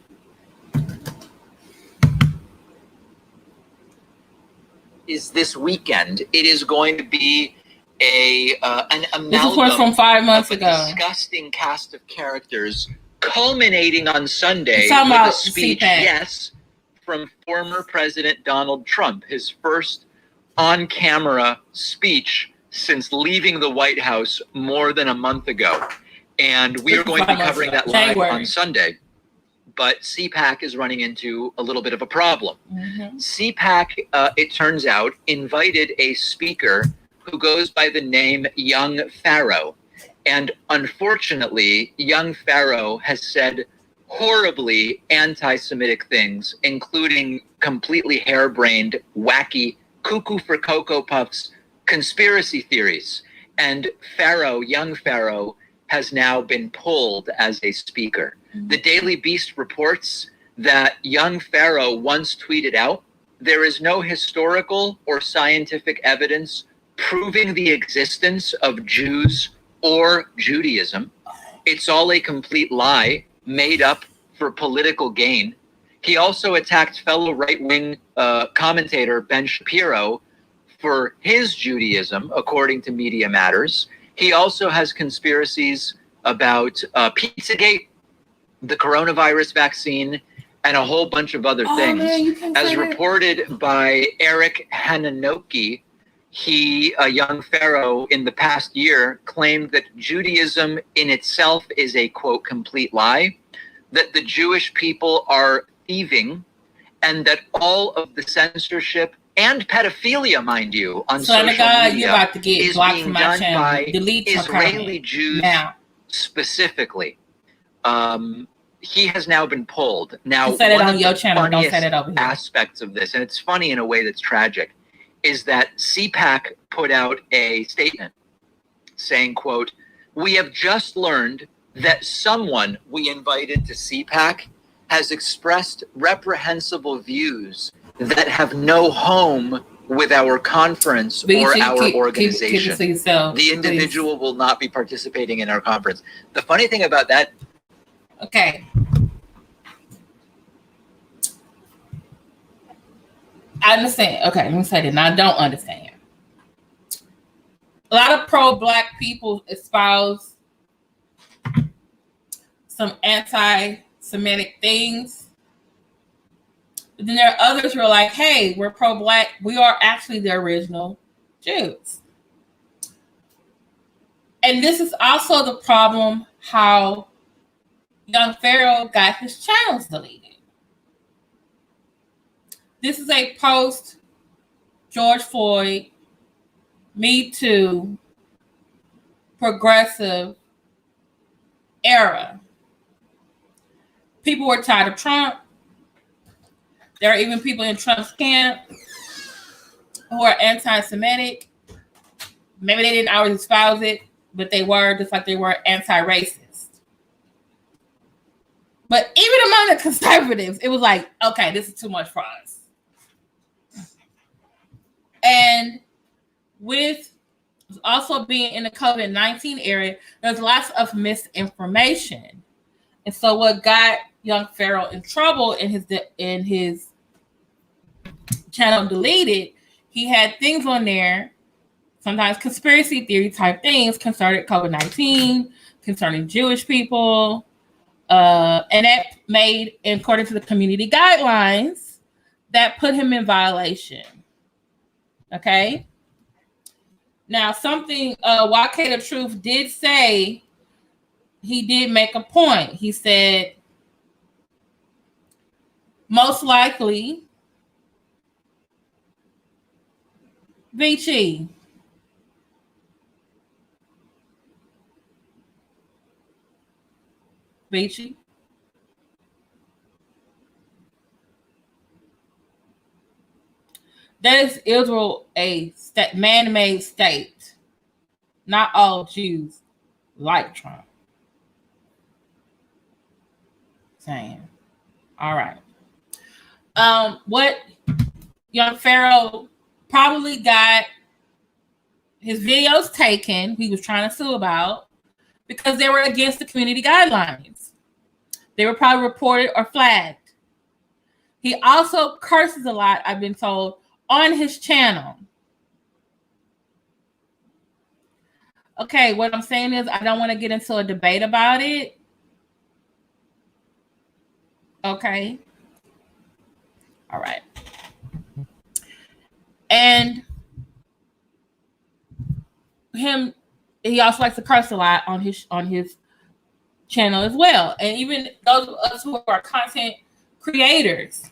Is this weekend. It is going to be an amalgam. This was from 5 months ago. Disgusting cast of characters, culminating on Sunday with a speech, CPAC. yes, from former President Donald Trump, his first on-camera speech since leaving the White House more than a month ago. And we are going to be covering that live on Sunday. But CPAC is running into a little bit of a problem. Mm-hmm. CPAC, it turns out, invited a speaker who goes by the name Young Pharoah. And unfortunately, Young Pharoah has said horribly anti-Semitic things, including completely harebrained, wacky, cuckoo for Cocoa Puffs conspiracy theories. And Pharaoh, Young Pharoah, has now been pulled as a speaker. The Daily Beast reports that Young Pharoah once tweeted out, "There is no historical or scientific evidence proving the existence of Jews or Judaism. It's all a complete lie made up for political gain." He also attacked fellow right-wing commentator Ben Shapiro for his Judaism, according to Media Matters. He also has conspiracies about Pizzagate, the coronavirus vaccine, and a whole bunch of other things. Man, as reported by Eric Hananoki, Young Pharoah, in the past year, claimed that Judaism in itself is a, quote, complete lie, that the Jewish people are thieving, and that all of the censorship and pedophilia, mind you, on Son of social God, media you're about to get is blocked being from my done channel. by Delete your Israeli comment Jews now. specifically. He has now been pulled. Now, You said it one on of your the channel. Don't say funniest that over here. aspects of this, and it's funny in a way that's tragic, is that CPAC put out a statement saying, quote, "We have just learned that someone we invited to CPAC has expressed reprehensible views that have no home with our conference or our organization. The individual will not be participating in our conference." The funny thing about that. Okay. I understand. Okay, let me say that. Now, I don't understand. A lot of pro-Black people espouse some anti-Semitic things. But then there are others who are like, hey, we're pro-Black. We are actually the original Jews. And this is also the problem how Young Pharoah got his channels deleted. This is a post George Floyd, Me Too, progressive era. People were tired of Trump. There are even people in Trump's camp who are anti-Semitic. Maybe they didn't always espouse it, but they were, just like they were anti-racist. But even among the conservatives, it was like, okay, this is too much for us. And with also being in the COVID-19 area, there's lots of misinformation. And so what got Young Pharoah in trouble in his channel deleted, he had things on there, sometimes conspiracy theory type things concerning COVID-19, concerning Jewish people, and that made, according to the community guidelines, that put him in violation. Okay. Now, something YK the Truth did say, he did make a point. He said, most likely, Vici, that is Israel a man-made state. Not all Jews like Trump. Saying, all right. What Young Pharoah probably got his videos taken, he was trying to sue about, because they were against the community guidelines. They were probably reported or flagged. He also curses a lot, I've been told, on his channel. Okay, what I'm saying is I don't want to get into a debate about it. Okay. All right. And he also likes to curse a lot on his channel as well. And even those of us who are content creators,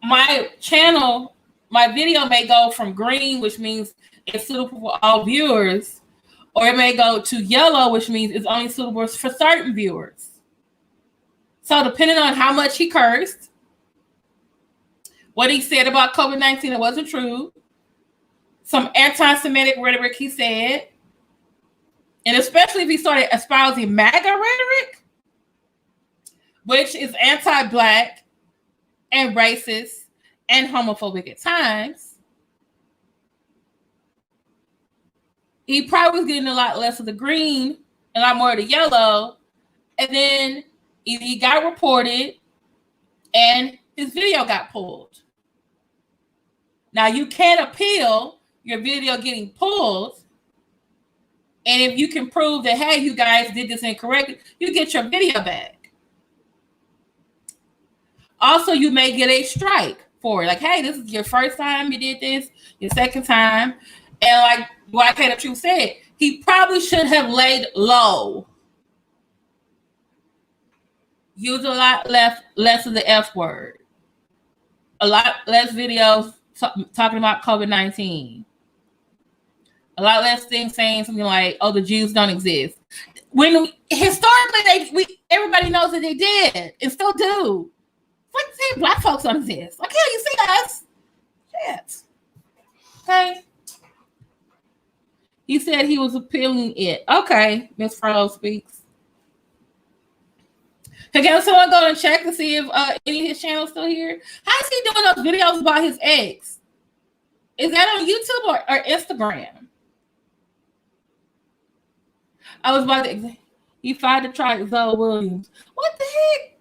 my channel, my video may go from green, which means it's suitable for all viewers, or it may go to yellow, which means it's only suitable for certain viewers. So depending on how much he cursed, what he said about COVID-19 that wasn't true, some anti-Semitic rhetoric he said, and especially if he started espousing MAGA rhetoric, which is anti-Black and racist and homophobic at times, he probably was getting a lot less of the green, a lot more of the yellow, and then he got reported and his video got pulled. Now, you can't appeal your video getting pulled, and if you can prove that, hey, you guys did this incorrectly, you get your video back. Also, you may get a strike for it. Like, hey, this is your first time you did this, your second time. And like YK the Truth said, he probably should have laid low. Use a lot less of the F word. a lot less videos talking about COVID-19. A lot less things saying something like, "Oh, the Jews don't exist." When historically, everybody knows that they did and still do. Like saying black folks don't exist. Like, hell, you see us? Shit. Okay. He said he was appealing it. Okay, Miss Pharaoh speaks. Can someone go and check to see if any of his channels still here? How is he doing those videos about his ex? Is that on YouTube or Instagram? I was about to. He tried to try Zoe Williams. What the heck?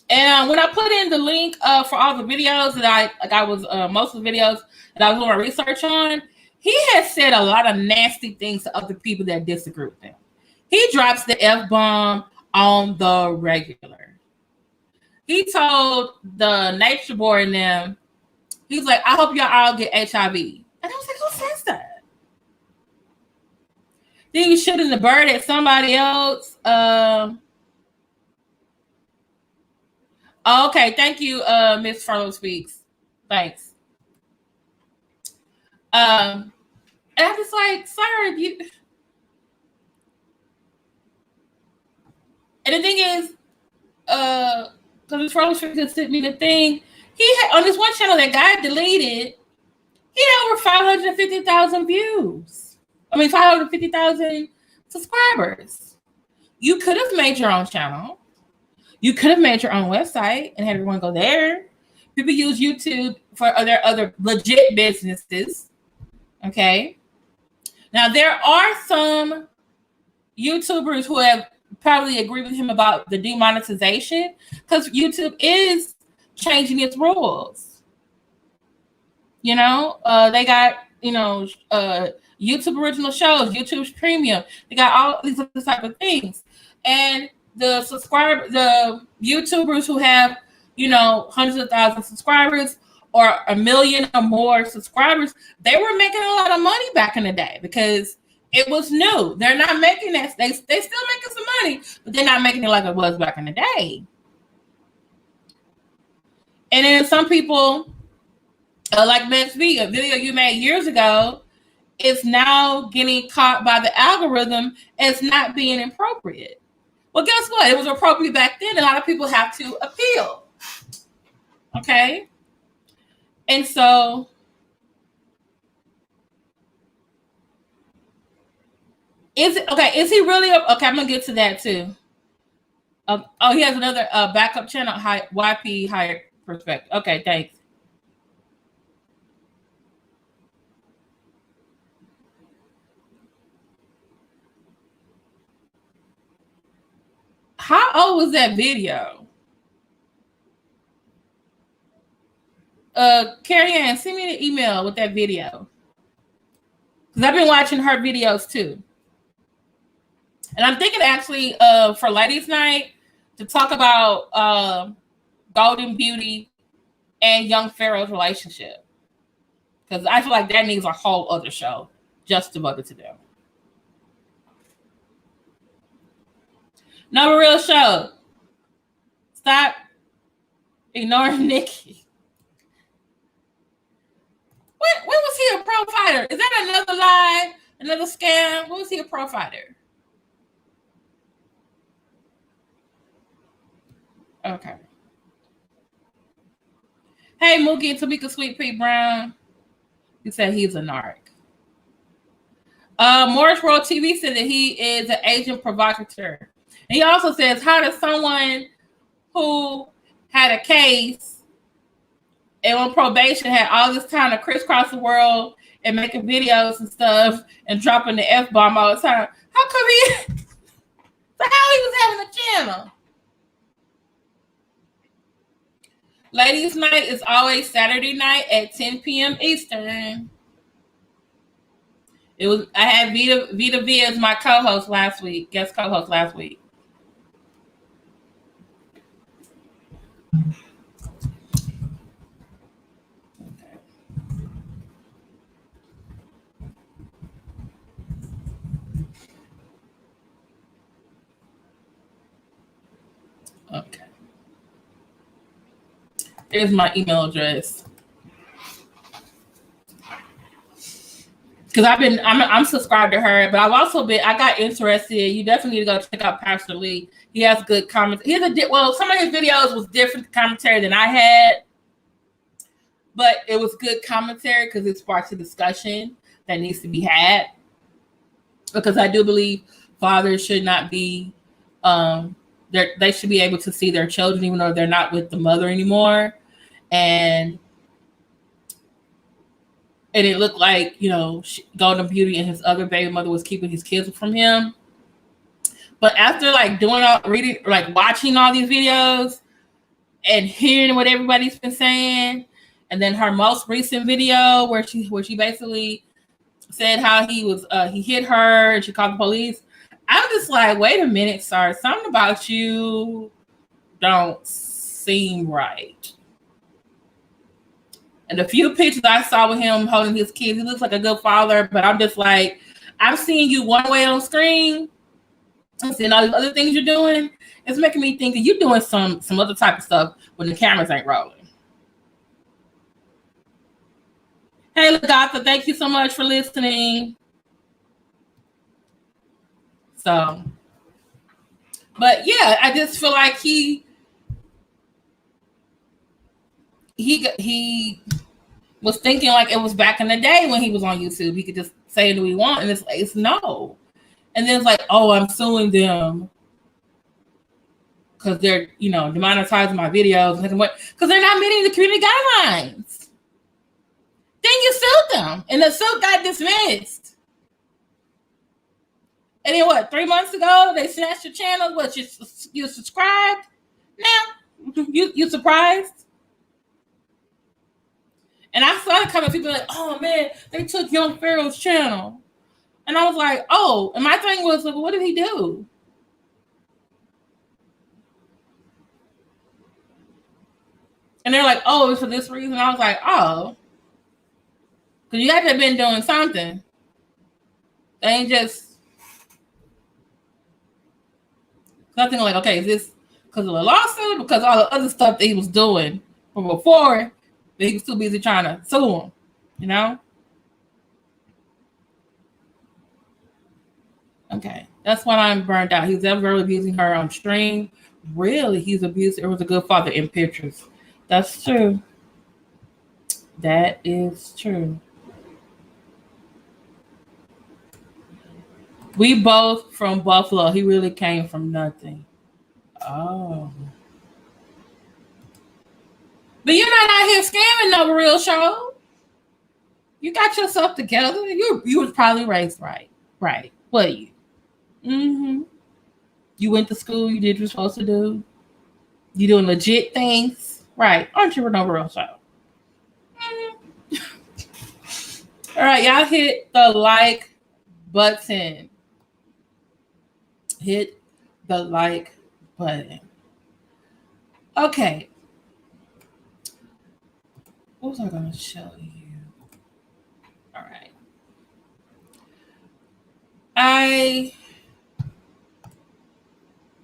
And when I put in the link for all the videos that I was most of the videos that I was doing my research on, he has said a lot of nasty things to other people that disagree with him. He drops the F-bomb on the regular. He told the Nature Board and them, he's like, "I hope y'all all get HIV." And I was like, who says that? Then you shooting the bird at somebody else. Okay, thank you, Miss Pharaoh speaks. Thanks. And I'm just like, sir, you. And the thing is, because Miss Pharaoh speaks sent me the thing. He had on this one channel that guy deleted. He had over 550,000 views. 550,000 subscribers. You could have made your own channel. You could have made your own website and had everyone go there. People use YouTube for other legit businesses. Okay. Now, there are some YouTubers who have probably agreed with him about the demonetization because YouTube is changing its rules. They got, YouTube original shows, YouTube's premium. They got all these other type of things. And the YouTubers who have, hundreds of thousands of subscribers or 1 million or more subscribers, they were making a lot of money back in the day because it was new. They're not making that. They still making some money, but they're not making it like it was back in the day. And then some people, like Max V, a video you made years ago, is now getting caught by the algorithm as not being appropriate. Well, guess what? It was appropriate back then. A lot of people have to appeal. Okay? And so, is he really okay? I'm gonna get to that too. He has another backup channel, YP Higher Perspective. Okay, thanks. How old was that video? Carrie Ann, send me the email with that video. Because I've been watching her videos too. And I'm thinking actually for Ladies Night to talk about Golden Beauty and Young Pharoah's relationship. Because I feel like that needs a whole other show just devoted to them. No real show. Stop ignoring Nikki. When was he a pro fighter? Is that another lie? Another scam? When was he a pro fighter? Okay. Hey, Mookie and Tamika Sweet Pea Brown. He said he's a narc. Morris World TV said that he is an agent provocateur. And he also says, how does someone who had a case and on probation had all this time to crisscross the world and making videos and stuff and dropping the F-bomb all the time, how come he... So how he was having a channel? Ladies Night is always Saturday night at 10 p.m. Eastern. I had Vita V as my co-host last week, guest co-host last week. Okay. Here's my email address. Because I'm subscribed to her, but I got interested. You definitely need to go check out Pastor Lee. He has good comments. Some of his videos was different commentary than I had, but it was good commentary because it sparks a discussion that needs to be had. Because I do believe fathers should not be, they should be able to see their children even though they're not with the mother anymore. And it looked like, Golden Beauty and his other baby mother was keeping his kids from him. But after watching all these videos and hearing what everybody's been saying, and then her most recent video where she basically said how he hit her and she called the police. I'm just like, wait a minute, sir. Something about you don't seem right. And the few pictures I saw with him holding his kids, he looks like a good father, but I'm just like, I'm seeing you one way on screen. I'm seeing all these other things you're doing. It's making me think that you're doing some other type of stuff when the cameras ain't rolling. Hey, Lagatha, thank you so much for listening. So, but yeah, I just feel like he was thinking like it was back in the day when he was on YouTube. He could just say what he want, and it's no. And then it's like, oh, I'm suing them because they're demonetizing my videos because they're not meeting the community guidelines. Then you sued them, and the suit got dismissed. And then 3 months ago they snatched your channel. What, you subscribed? Now you surprised? And I started coming, people like, oh man, they took Young Pharoah's channel. And I was like, oh, and my thing was, what did he do? And they're like, oh, it's for this reason. I was like, oh. Because you got to have been doing something. They ain't just nothing like, okay, is this because of the lawsuit? Because all the other stuff that he was doing from before, that he was too busy trying to sue him, Okay, that's when I'm burned out. He's ever abusing her on stream. Really, he's abused. It was a good father in pictures. That's true. That is true. We both from Buffalo. He really came from nothing. Oh. But you're not out here scamming no real show. You got yourself together. You was probably raised right. Right. What are you? Mm-hmm. You went to school. You did what you're supposed to do. You doing legit things. Right. Aren't you no real show? Mm-hmm. All right. Y'all hit the like button. Hit the like button. Okay. What was I going to show you? All right. I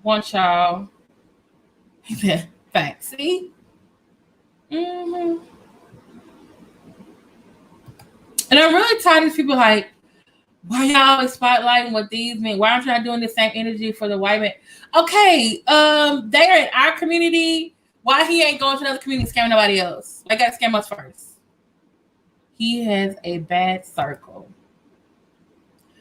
want y'all. Fact. See? Mm-hmm. And I'm really tired of people like, why y'all always spotlighting what these men? Why aren't y'all doing the same energy for the white men? Okay, they are in our community. Why he ain't going to another community scamming nobody else? I got to scam us first. He has a bad circle.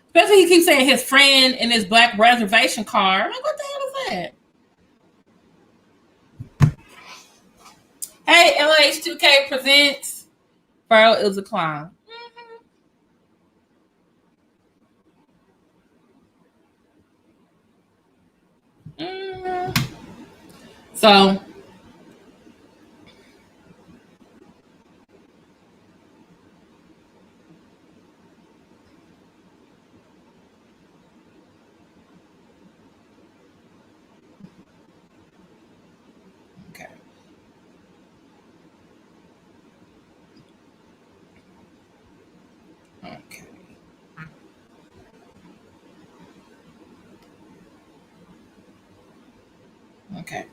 Especially he keeps saying his friend in his black reservation car. I'm like, what the hell is that? Hey, LH2K presents Pharaoh is a clown. So okay. Okay. Okay.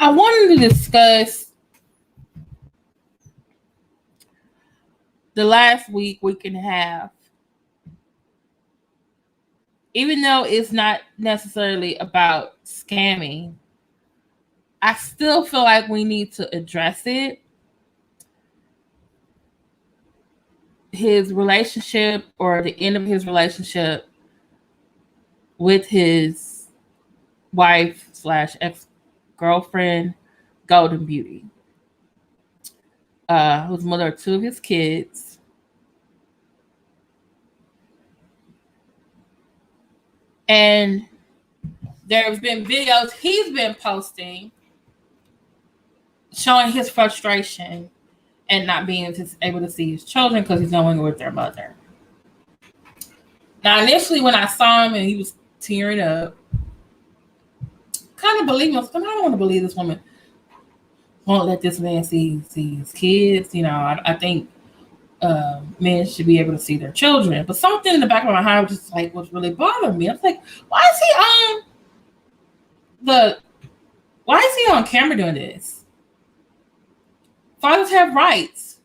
I wanted to discuss the last week and a half. Even though it's not necessarily about scamming, I still feel like we need to address it. His relationship, or the end of his relationship with his wife / ex-girlfriend, Golden Beauty, who's mother of 2 of his kids. And there's been videos he's been posting showing his frustration and not being able to see his children because he's no longer with their mother. Now, initially, when I saw him and he was tearing up, kind of believe him. I don't want to believe this woman won't let this man see his kids. You know, I think men should be able to see their children. But something in the back of my heart was just like, was really bothering me. I was like, why is he on camera doing this? Fathers have rights.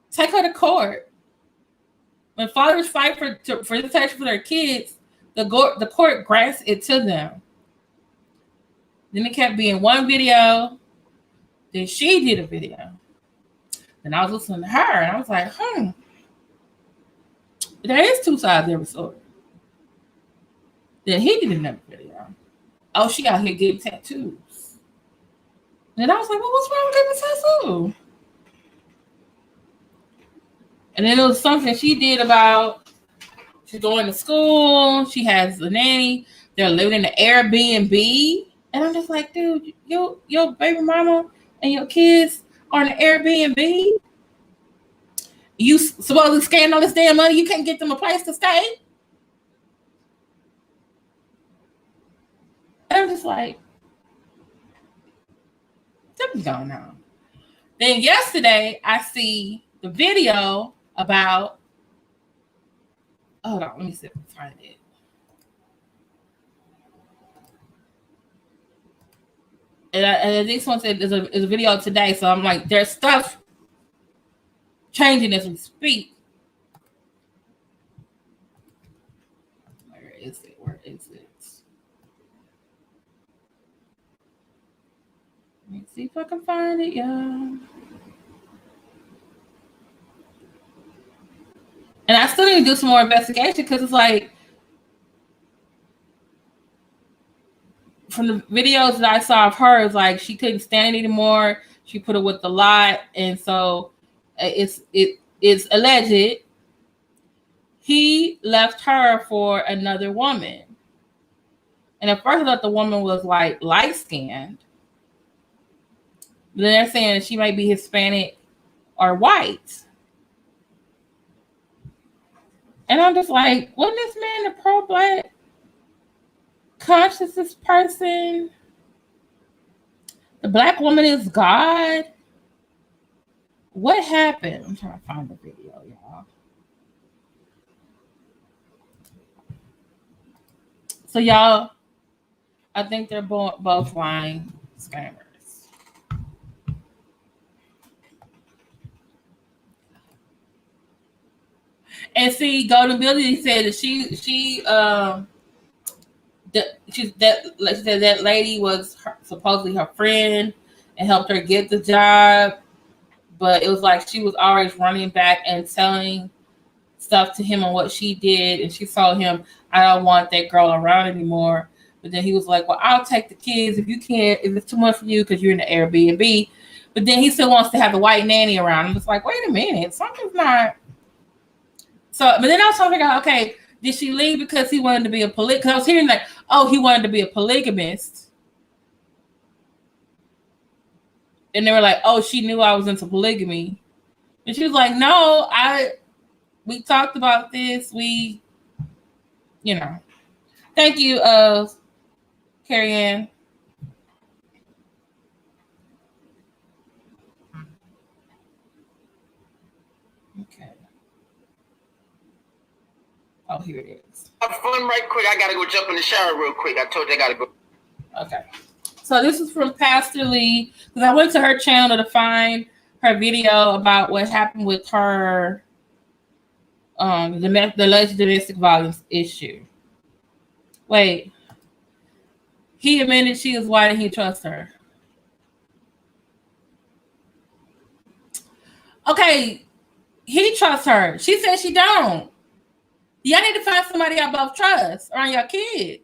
Take her to court. When fathers fight for protection for their kids, the court grants it to them. Then it kept being one video. Then she did a video. And I was listening to her, and I was like, there is 2 sides of every story. Then he did another video. Oh, she out here getting tattoos. And I was like, well, what's wrong with getting a tattoo? And then it was something she did about she's going to school. She has a nanny. They're living in an Airbnb. And I'm just like, dude, your baby mama and your kids are in an Airbnb. You supposedly scanned all this damn money. You can't get them a place to stay. And I'm just like, something's going on. Then yesterday, I see the video about, hold on, let me see if I can find it. And this one said there's a video today, so I'm like, there's stuff changing as we speak. Where is it? Let me see if I can find it, y'all. And I still need to do some more investigation because it's like, from the videos that I saw of her, it's like she couldn't stand it anymore. She put it with the lot, and so it's alleged he left her for another woman. And at first I thought the woman was like light skinned. But then they're saying she might be Hispanic or white. And I'm just like, wasn't this man a pro-black consciousness person? The black woman is God. What happened? I'm trying to find the video, y'all. So y'all, I think they're both lying scammers. And see, Golden Beauty said that that lady was supposedly her friend and helped her get the job, but it was like she was always running back and telling stuff to him on what she did, and she told him, I don't want that girl around anymore. But then he was like, well, I'll take the kids if you can't, if it's too much for you because you're in the Airbnb. But then he still wants to have the white nanny around. I'm just like, wait a minute, something's not. So, but then I was trying to figure out, okay, did she leave because he wanted to be a polygamist? Because I was hearing like, oh, he wanted to be a polygamist. And they were like, oh, she knew I was into polygamy. And she was like, no, we talked about this. Thank you, Carrie Ann. Okay. Oh, here it is. Have fun right quick. I gotta go jump in the shower real quick. I told you I gotta go. Okay. So this is from Pastor Lee, because I went to her channel to find her video about what happened with her, the alleged domestic violence issue. Wait, he admitted she is white and he trusts her. Okay, he trusts her. She said she don't. Y'all need to find somebody y'all both trust around your kids.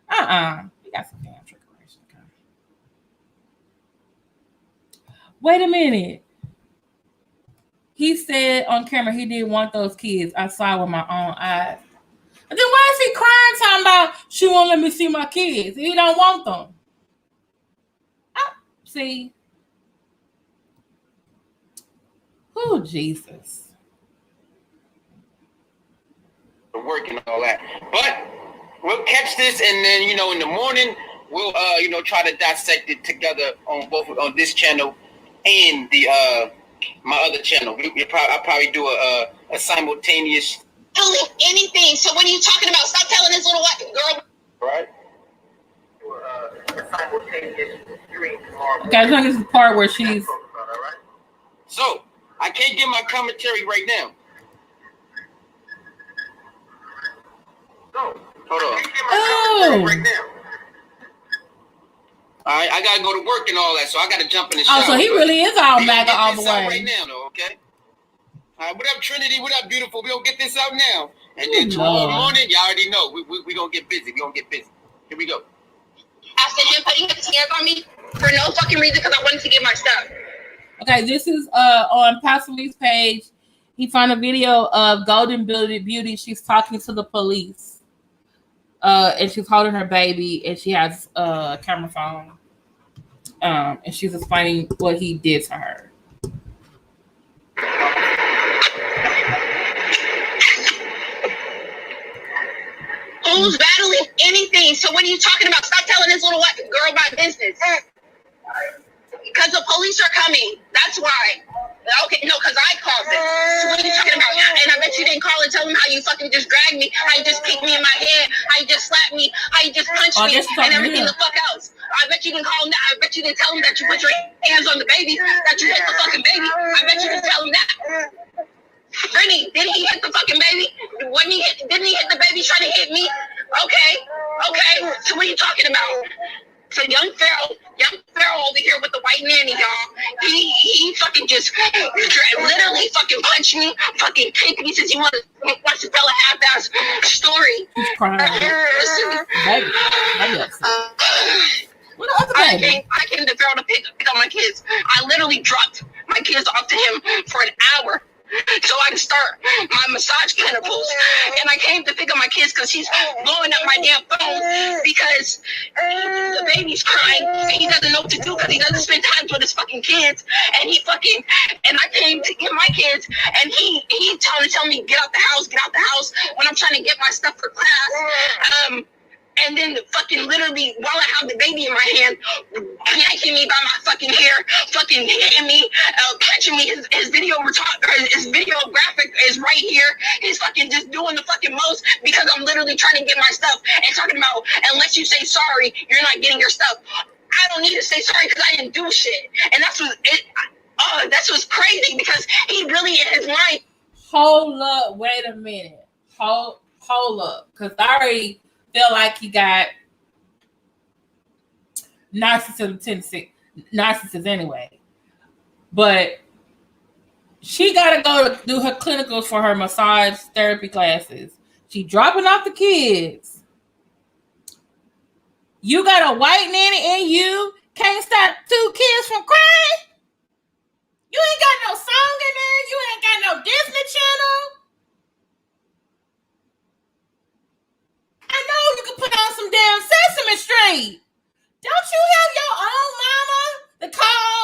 You got some damn trickeration. Wait a minute. He said on camera he didn't want those kids. I saw with my own eyes. And then why is he crying talking about she won't let me see my kids? He don't want them. See? Oh, Jesus. The work and all that. But we'll catch this, and then, in the morning, we'll, try to dissect it together on this channel and the my other channel. I'll probably do a simultaneous. Anything. So what are you talking about? Stop telling this little white girl. Right. Okay, I think this is the part where she's. So I can't give my commentary right now. So hold on. Oh. Right now. All right, I gotta go to work and all that, so I gotta jump in the Oh, shower. so he really is all MAGA all the way. Right now, though, okay. All right, what up, Trinity? What up, beautiful? We gonna get this out now, and then tomorrow morning, y'all already know we gonna get busy. We gonna get busy. Here we go. After him putting his hands on me for no fucking reason because I wanted to get my stuff. Okay, this is on Pastor Lee's page. He found a video of Golden Beauty. She's talking to the police. And she's holding her baby, and she has a camera phone. And she's explaining what he did to her. Who's battling anything? So what are you talking about? Stop telling this little white girl my business. Because the police are coming. That's why. Okay, no, because I called this. So what are you talking about? And I bet you didn't call and tell them how you fucking just dragged me, how you just kicked me in my head, how you just slapped me, how you just punched me, and everything the fuck else. I bet you didn't call them that. I bet you didn't tell them that you put your hands on the baby, that you hit the fucking baby. I bet you didn't tell them that. Brittany, didn't he hit the fucking baby? Didn't he hit the baby trying to hit me? Okay. So what are you talking about? So Young Pharoah over here with the white nanny, y'all. He fucking just literally fucking punched me, fucking kicked me since he wants to tell a half-ass story. He's crying. I came to Pharaoh to pick up my kids. I literally dropped my kids off to him for an hour so I can start my massage clinicals. And I came to pick up my kids because he's blowing up my damn phone because the baby's crying and he doesn't know what to do because he doesn't spend time with his fucking kids. And I came to get my kids and he tell me get out the house when I'm trying to get my stuff for class. And then fucking literally, while I have the baby in my hand, yanking me by my fucking hair, fucking hitting me, catching me. His videographic is right here. He's fucking just doing the fucking most because I'm literally trying to get my stuff and talking about, unless you say sorry, you're not getting your stuff. I don't need to say sorry because I didn't do shit. And that's what's crazy because he really in his mind. Hold up, wait a minute. Hold up, because I already feel like he got narcissism anyway. But she got to go to do her clinicals for her massage therapy classes. She dropping off the kids. You got a white nanny and you can't stop 2 kids from crying? You ain't got no song in there. You ain't got no Disney Channel. I know you can put on some damn Sesame Street. Don't you have your own mama to call?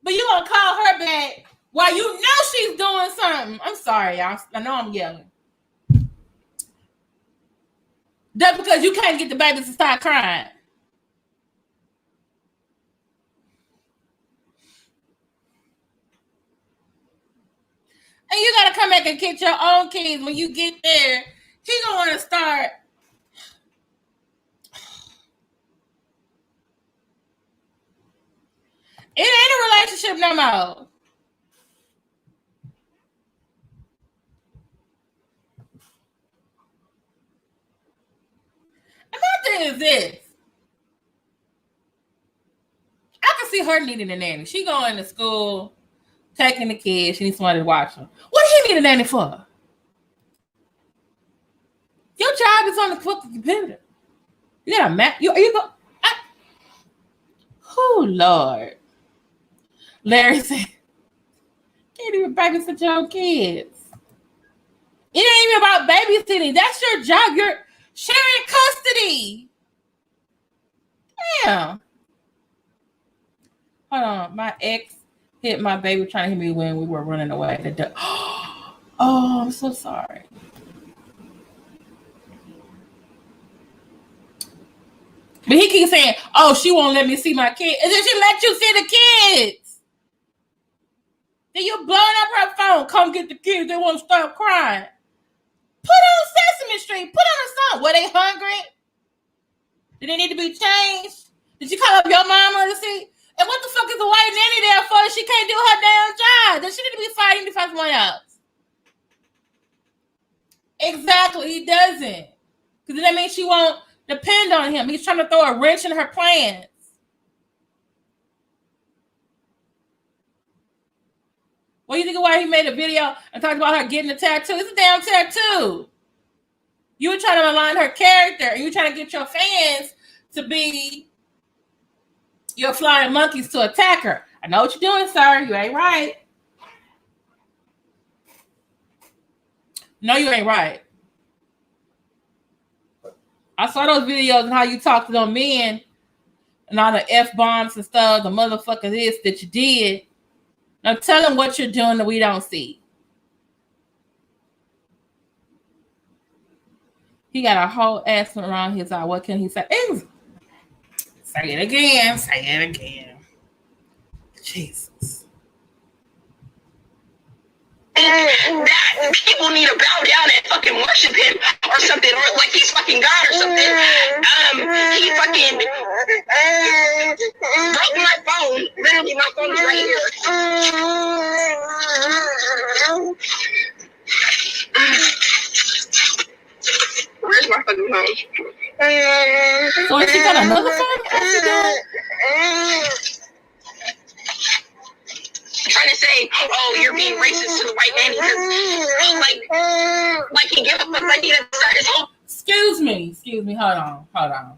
But you gonna call her back while you know she's doing something. I'm sorry, y'all. I know I'm yelling. That's because you can't get the baby to stop crying. And you gotta come back and get your own kids when you get there. He gonna wanna start. It ain't a relationship no more. And my thing is this. I can see her needing a nanny. She going to school, taking the kids. She needs somebody to watch them. What do you need a nanny for? Your job is on the fucking computer. You got a map. You go. Oh, Lord. Larry said, can't even babysit your kids. It ain't even about babysitting. That's your job. You're sharing custody. Damn. Hold on. My ex hit my baby trying to hit me when we were running away. Oh, I'm so sorry. But he keeps saying, oh, she won't let me see my kids. And then she let you see the kids. Then you blowing up her phone. Come get the kids. They won't stop crying. Put on Sesame Street. Put on a song. Were they hungry? Did they need to be changed? Did you call up your mama to see? And what the fuck is the white nanny there for if she can't do her damn job? Does she need to be fighting to find someone else? Exactly. He doesn't. Because that means she won't depend on him. He's trying to throw a wrench in her plans. What do you think of why he made a video and talked about her getting a tattoo? It's a damn tattoo. You were trying to align her character and you were trying to get your fans to be your flying monkeys to attack her. I know what you're doing, sir. You ain't right. No, you ain't right. I saw those videos and how you talked to them men and all the F-bombs and stuff, the motherfucker this that you did. Now tell them what you're doing that we don't see. He got a whole accent around his eye. What can he say? Say it again. Say it again. Jesus. That people need to bow down and fucking worship him or something, or like he's fucking God or something. He fucking broke my phone. Literally, my phone is right here. Where's my fucking phone? So has she got another phone? What's she doing? Trying to say, oh, you're being racist to the white man because, like he gave a fuck, like he didn't start his whole. Excuse me. Hold on.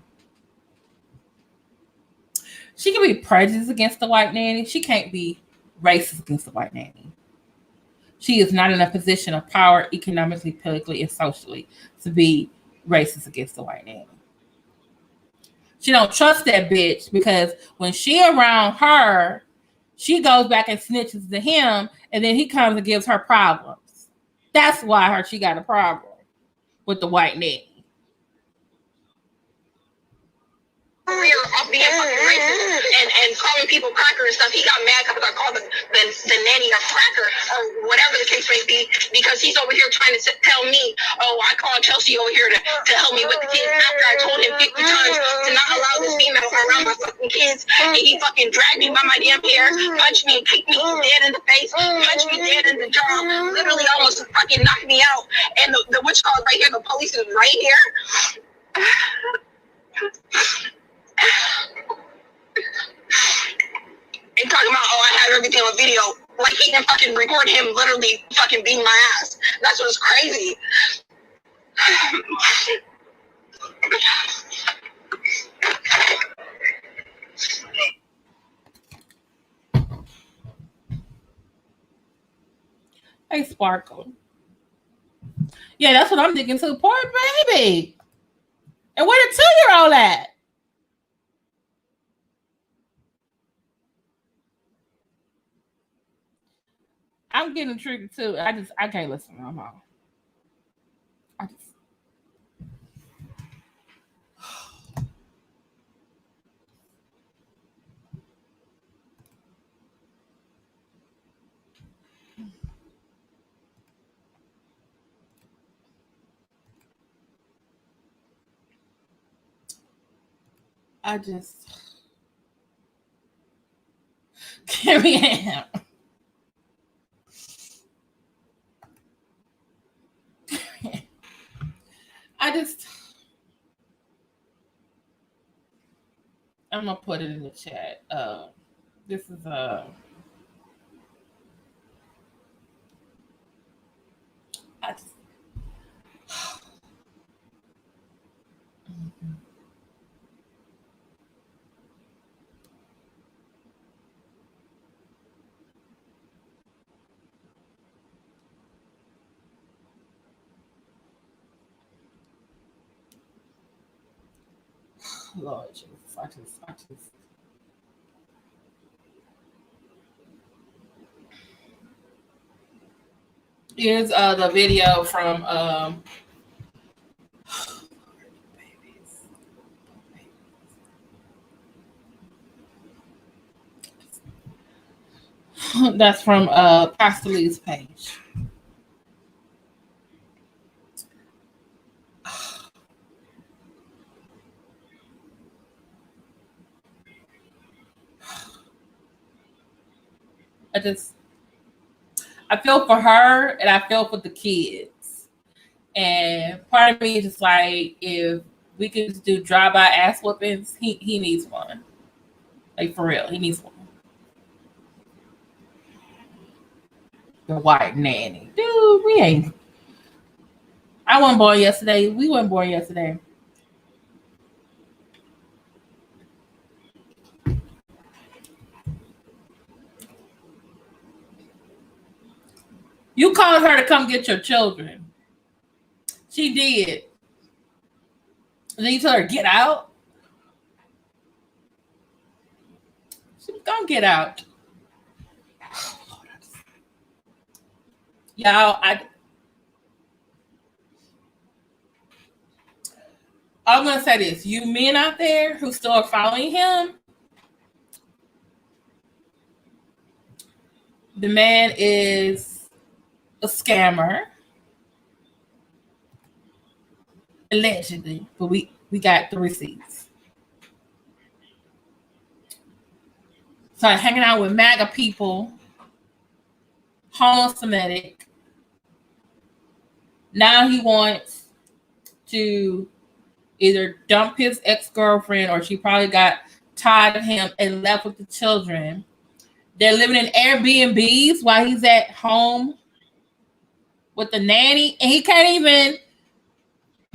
She can be prejudiced against the white nanny. She can't be racist against the white nanny. She is not in a position of power economically, politically, and socially to be racist against the white nanny. She don't trust that bitch because when she around her, she goes back and snitches to him, and then he comes and gives her problems. That's why she got a problem with the white nanny. Career off being fucking racist and calling people cracker and stuff. He got mad because I called the nanny a cracker or whatever the case may be, because he's over here trying to tell me, oh, I called Chelsea over here to help me with the kids after I told him 50 times to not allow this female around my fucking kids, and he fucking dragged me by my damn hair, punched me and kicked me dead in the face, punched me dead in the jaw, literally almost fucking knocked me out, and the witch call right here, the police is right here. And talking about, oh, I have everything on video. Like he can fucking record him literally fucking beating my ass. That's what's crazy. Hey, Sparkle. Yeah, that's what I'm thinking too. Poor baby. And where the 2-year-old at? I'm getting triggered too. I can't listen no more. Here we am. I'm gonna put it in the chat. This is Lord Jesus, I just. Here's the video from that's from Pastor Lee's page. I feel for her and I feel for the kids. And part of me is just like, if we could just do drive-by ass whoopings, he needs one. Like, for real, he needs one. The white nanny. Dude, we ain't. I wasn't born yesterday. We weren't born yesterday. You called her to come get your children. She did. And then you told her, get out? She was gonna get out. Y'all, I'm gonna say this. You men out there who still are following him, the man is a scammer. Allegedly, but we got the receipts. Started hanging out with MAGA people, homo-Semitic. Now he wants to either dump his ex-girlfriend or she probably got tired of him and left with the children. They're living in Airbnbs while he's at home with the nanny, and he can't even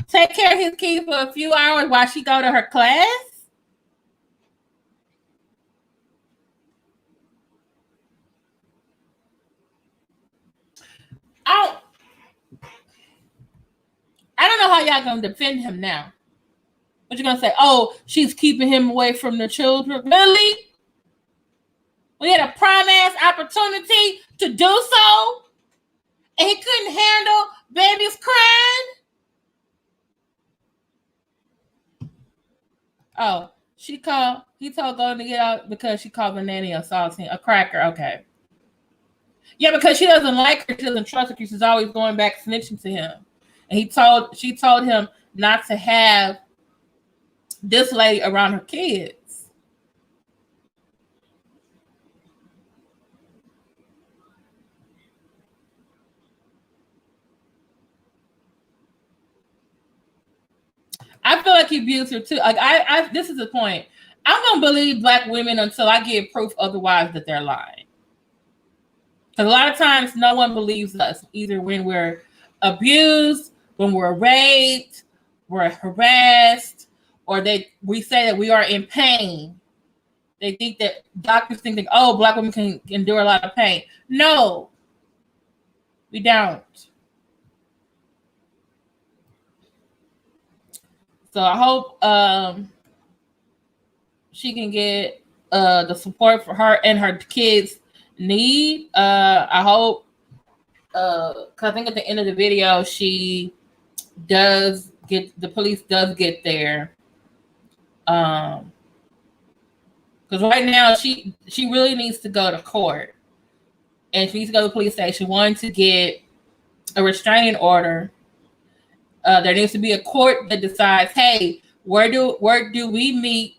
take care of his kids for a few hours while she go to her class. I don't know how y'all gonna defend him now. What you gonna say? Oh, she's keeping him away from the children. Really? We had a prime ass opportunity to do so, and he couldn't handle babies crying. Oh, he told Golden to get out because she called the nanny a saltine, a cracker. Okay. Yeah, because she doesn't like her, she doesn't trust her, because she's always going back snitching to him. And she told him not to have this lady around her kids. I feel like he abused her too. Like this is the point. I'm gonna believe black women until I get proof otherwise that they're lying. Because a lot of times no one believes us, either when we're abused, when we're raped, we're harassed, or we say that we are in pain. They think that doctors think that, oh, black women can endure a lot of pain. No, we don't. So I hope she can get the support for her and her kids need. I hope, because I think at the end of the video, the police does get there. Because right now she really needs to go to court, and she needs to go to the police station. One, to get a restraining order. There needs to be a court that decides, hey, where do we meet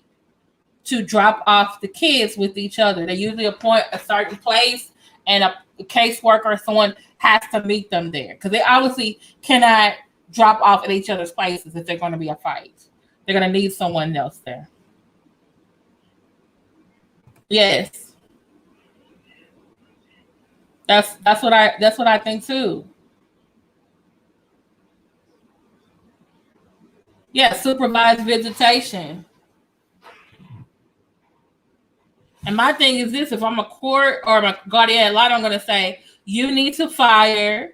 to drop off the kids with each other. They usually appoint a certain place, and a caseworker or someone has to meet them there because they obviously cannot drop off at each other's places if they're going to be a fight. They're going to need someone else there. Yes, that's what I think too. Yeah, supervised visitation. And my thing is this: if I'm a court or a guardian ad litem, I'm going to say you need to fire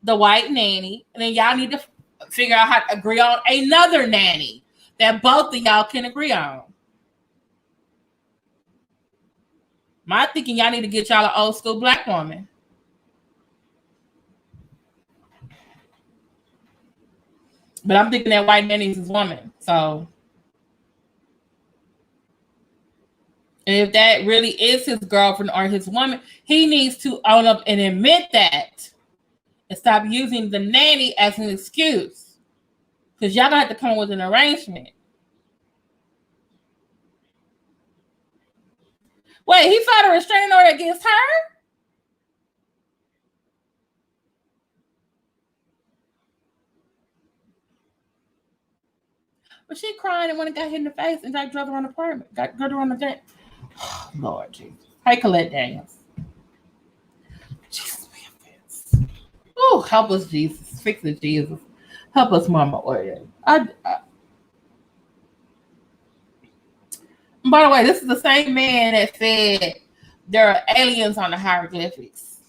the white nanny, and then y'all need to figure out how to agree on another nanny that both of y'all can agree on. My thinking, y'all need to get y'all an old school black woman. But I'm thinking that white nanny is his woman. So, and if that really is his girlfriend or his woman, he needs to own up and admit that and stop using the nanny as an excuse. Because y'all gonna have to come up with an arrangement. Wait, he filed a restraining order against her? But she crying and when it got hit in the face and got drove around the apartment. Got her on the jet. Oh, Lord Jesus. Hey, Colette Daniels. Jesus, man. Oh, help us, Jesus. Fix it, Jesus. Help us, Mama Oya. By the way, this is the same man that said there are aliens on the hieroglyphics.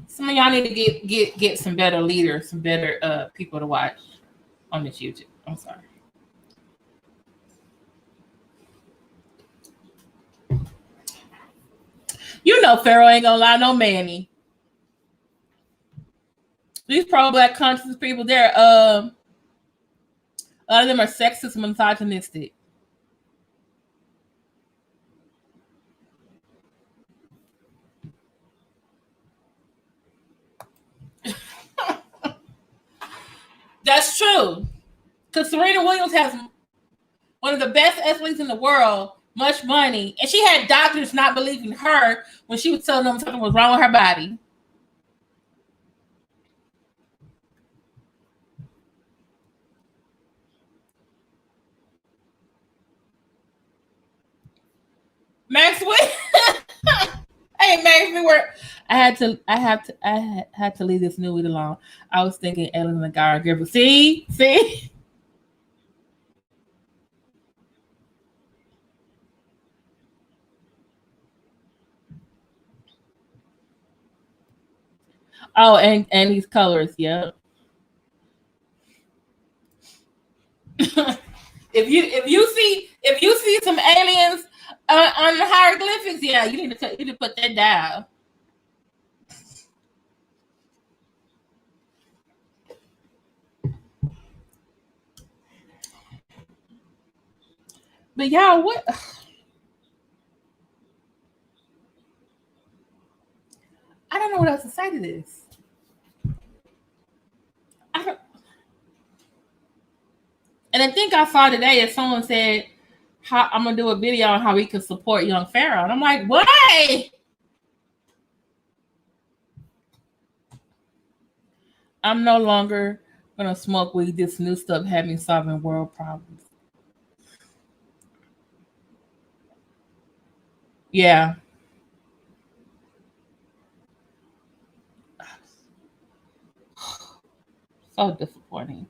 Some of y'all need to get some better leaders, some better people to watch on this YouTube. I'm sorry. You know Pharaoh ain't gonna lie no Manny. These pro-black conscious people, a lot of them are sexist and misogynistic. That's true. Because Serena Williams has one of the best athletes in the world, much money, and she had doctors not believing her when she was telling them something was wrong with her body. Maxwell. Hey, Maxwell. I had to leave this news alone. I was thinking Ellen and Gara Griffith. See? Oh, and these colors, yeah. If you see some aliens on the hieroglyphics, yeah, you need to put that down. But y'all, what? I don't know what else to say to this. And I think I saw today that someone said, I'm going to do a video on how we can support Young Pharoah. And I'm like, why? I'm no longer going to smoke weed. This new stuff having solving world problems. Yeah. So disappointing.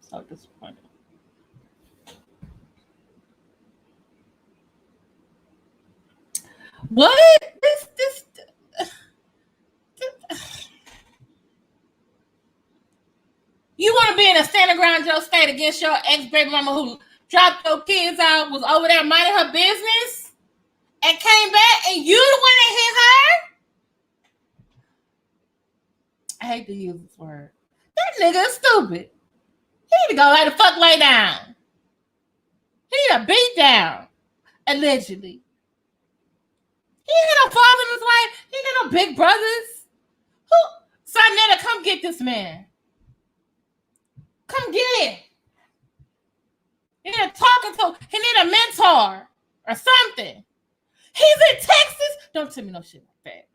So disappointing. What? This you want to be in a stand ground Joe state against your ex-baby mama who dropped your kids out, was over there minding her business, and came back, and you the one that hit her? I hate to use this word. That nigga is stupid. He need to go lay down. He need a beat down, allegedly. He ain't got no father in his life. He ain't got no big brothers. Who? Sonetta, come get this man. Come get it. He need he need a mentor or something. He's in Texas. Don't tell me no shit like that.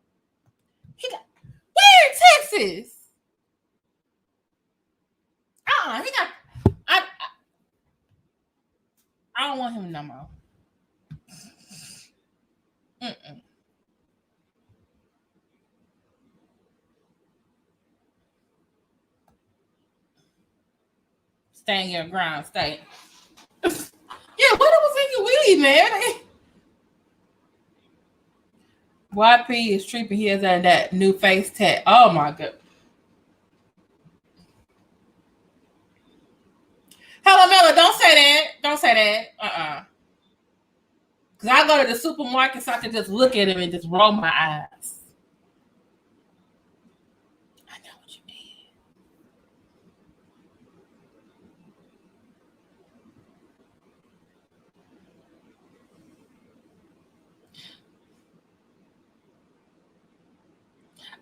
Where in Texas? He got. I don't want him no more. Stay in your ground state. Yeah, what was in your weed, man? YP is tripping. He has that new face tat. Oh my god. Hello, Miller. Don't say that. Don't say that. Because I go to the supermarket so I can just look at him and just roll my eyes. I know what you mean.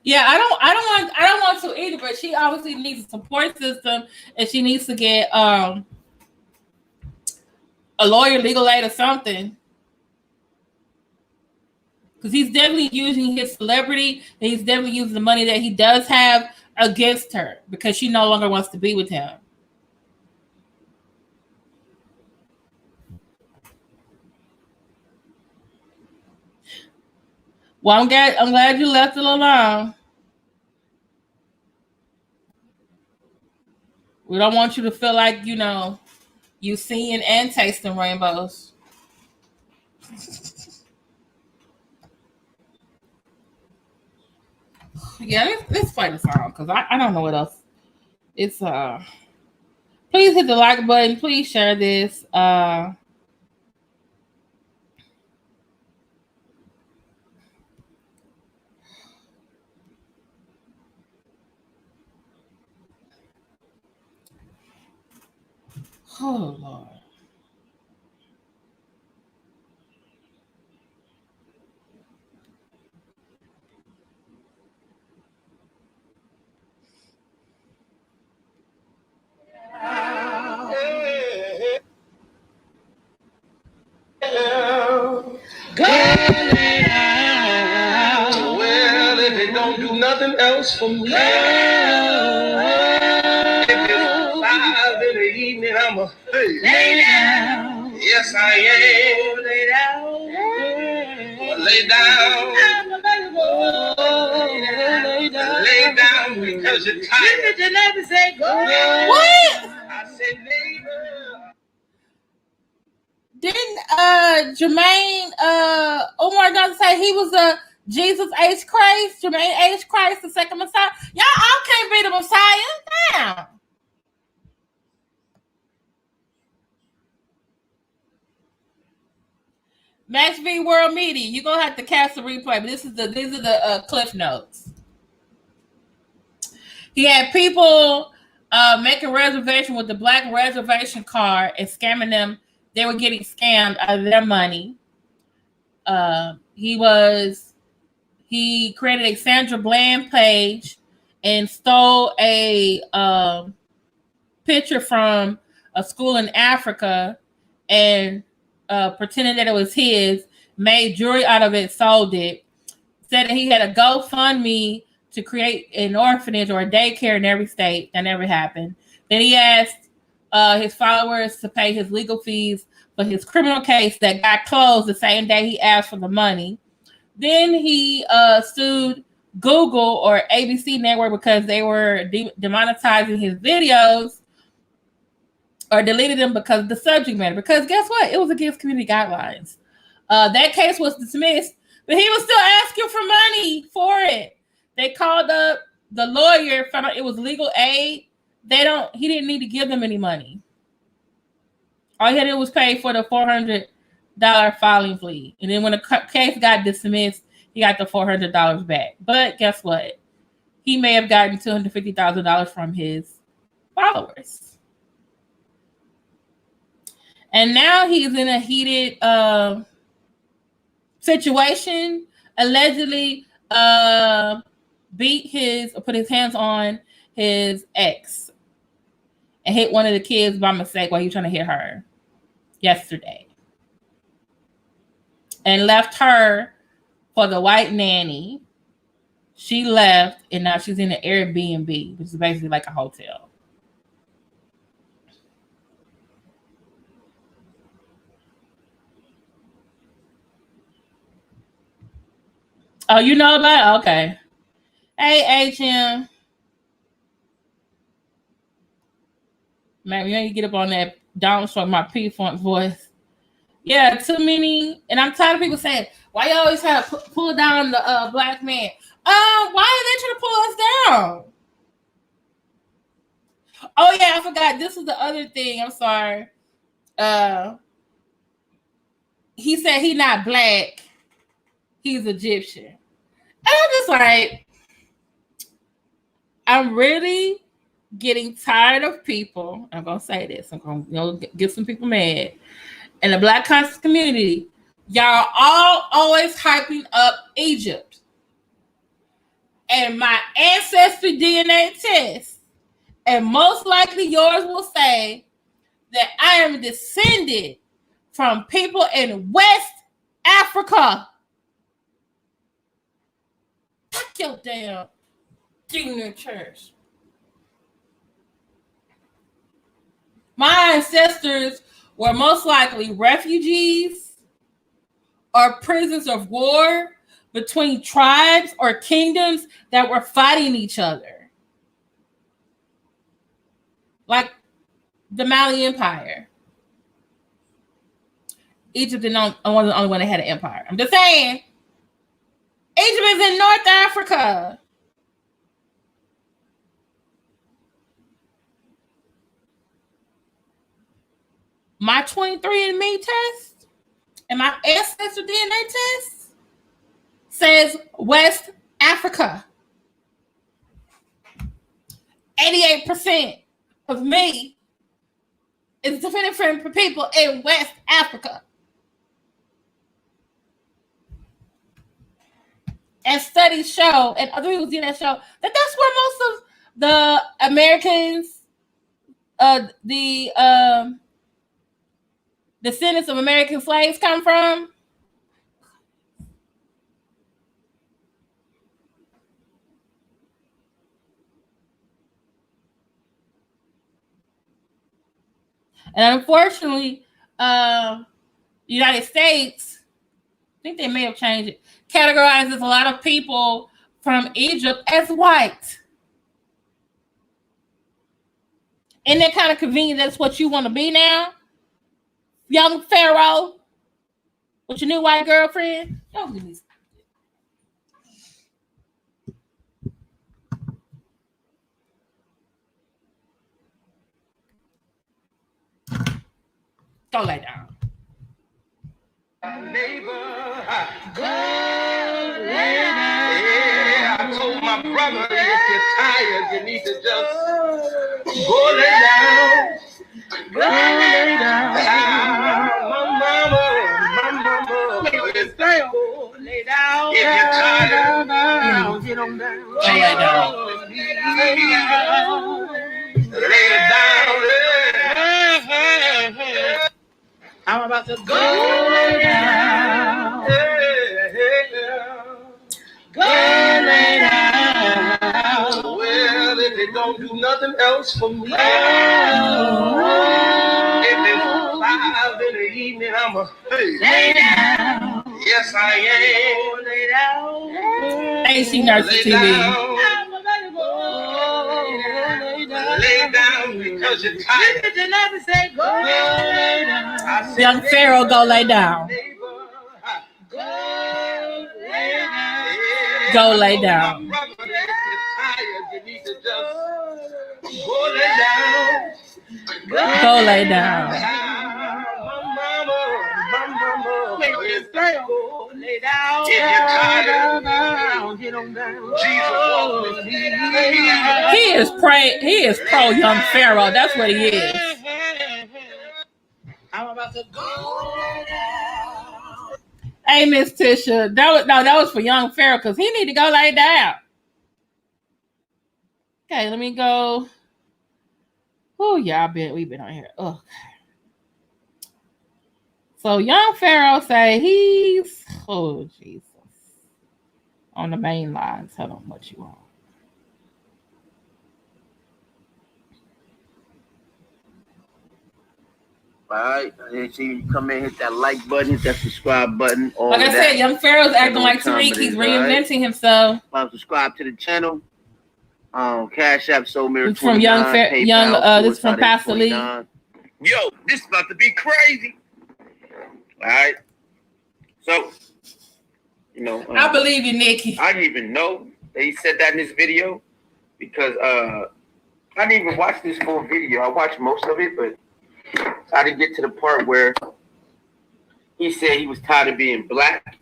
Yeah, I don't want to either, but she obviously needs a support system and she needs to get a lawyer, legal aid, or something. Because he's definitely using his celebrity and he's definitely using the money that he does have against her because she no longer wants to be with him. Well, I'm glad you left it alone. We don't want you to feel like, you seeing and tasting rainbows. Yeah, let's play the song because I don't know what else. It's please hit the like button. Please share this. Oh Lord. Well, if it don't do nothing else for me, if it's 5 in the evening, I'ma lay down. Yes, I am. Lay down. Lay down. Lay down because you're tired. You never say go. What? I said neighbor. Didn't Jermaine Omar Johnson say he was a Jesus H. Christ, Jermaine H. Christ, the second Messiah? Y'all all can't be the Messiah. Damn. Match V World Media. You're gonna have to cast the replay, but these are the cliff notes. He had people making reservation with the black reservation card and scamming them. They were getting scammed out of their money. He created a Sandra Bland page and stole a picture from a school in Africa and pretended that it was his, made jewelry out of it, sold it, said that he had a GoFundMe to create an orphanage or a daycare in every state. That never happened. Then he asked his followers to pay his legal fees for his criminal case that got closed the same day he asked for the money. Then he sued Google or ABC Network because they were demonetizing his videos or deleted them because of the subject matter. Because guess what? It was against community guidelines. That case was dismissed, but he was still asking for money for it. They called up the lawyer, found out it was legal aid. He didn't need to give them any money. All he had to do was pay for the $400 filing fee. And then when the case got dismissed, he got the $400 back. But guess what? He may have gotten $250,000 from his followers. And now he's in a heated situation. Allegedly, put his hands on his ex and hit one of the kids by mistake while he was trying to hit her yesterday. And left her for the white nanny. She left, and now she's in an Airbnb, which is basically like a hotel. Oh, you know about it? Okay. Hey, HM. Man, you ain't get up on that downstroke my P-Funk voice. Yeah, too many. And I'm tired of people saying, why you always have to pull down the black man? Why are they trying to pull us down? Oh, yeah, I forgot. This is the other thing. I'm sorry. He said he's not black. He's Egyptian. And I'm just like, I'm really getting tired of people. I'm going to say this. I'm going to get some people mad. In the Black conscious community, y'all all always hyping up Egypt. And my ancestry DNA test, and most likely yours will say that I am descended from people in West Africa. Fuck your damn junior church. My ancestors were most likely refugees or prisoners of war between tribes or kingdoms that were fighting each other. Like the Mali Empire. Egypt wasn't the only one that had an empire. I'm just saying, Egypt is in North Africa. My 23andMe test and my ancestry DNA test says West Africa. 88% of me is descended from people in West Africa. And studies show, and other people in that show, that that's where most of the Americans, the descendants of American slaves come from. And unfortunately, the United States, I think they may have changed it, categorizes a lot of people from Egypt as white. Isn't that kind of convenient? That's what you want to be now? Young Pharaoh with your new white girlfriend? Don't give me. Go lay down. Neighbor, go lay down. Yeah, I told my brother, if you're tired, you need to just go lay down. Go lay down. My mama, it's go lay down. If you're tired, get on down. Go lay down. Lay it down. I'm about to go lay down. Go lay down. Well, if it don't do nothing else for me, if it's 5 in the evening, I'ma lay down. Yes, I am. Lay down. Ain't she nurses TV? Lay down because you're tired. Did you never say go lay down? Young Pharaoh, go lay down. Go lay down. Go lay down. He is pro Young Pharoah. That's what he is. I'm about to go down. Hey, Miss Tisha, that was for Young Pharoah because he need to go lay down. Okay, let me go. Oh, yeah, we've been on here. Oh. So Young Pharoah say he's Jesus on the main line. Tell him what you want. All right, and see you come in, hit that like button, hit that subscribe button. All Like I said, Young Pharoah's acting like Tariq. He's reinventing himself. Subscribe to the channel. Cash App, Soul Mirror It's from 29, PayPal, this is from Pastor Lee. Yo, this is about to be crazy. All right. So, you know, I believe you, Nikki. I didn't even know that he said that in this video because I didn't even watch this full video. I watched most of it, but I didn't get to the part where he said he was tired of being black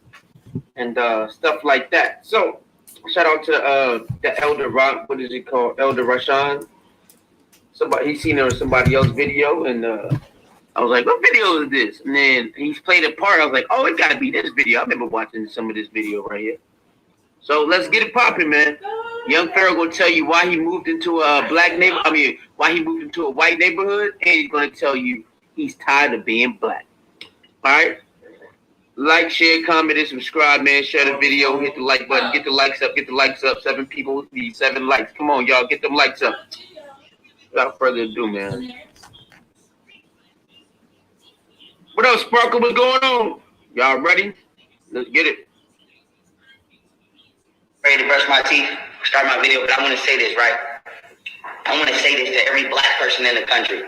and stuff like that. So, shout out to the Elder Rock. What is it called? Elder Rahson. He seen it on somebody else's video, and I was like, "What video is this?" And then he's played a part. I was like, "Oh, it gotta be this video." I remember watching some of this video right here. So let's get it popping, man. Young Pharoah gonna tell you why he moved into a why he moved into a white neighborhood, and he's gonna tell you he's tired of being black. All right. Like, share, comment, and subscribe, man. Share the video. Hit the like button. Get the likes up. Get the likes up. 7 people need 7 likes. Come on, y'all. Get them likes up. Without further ado, man. What else, Sparkle? What's going on? Y'all ready? Let's get it. Ready to brush my teeth, start my video, but I want to say this, right? I want to say this to every black person in the country.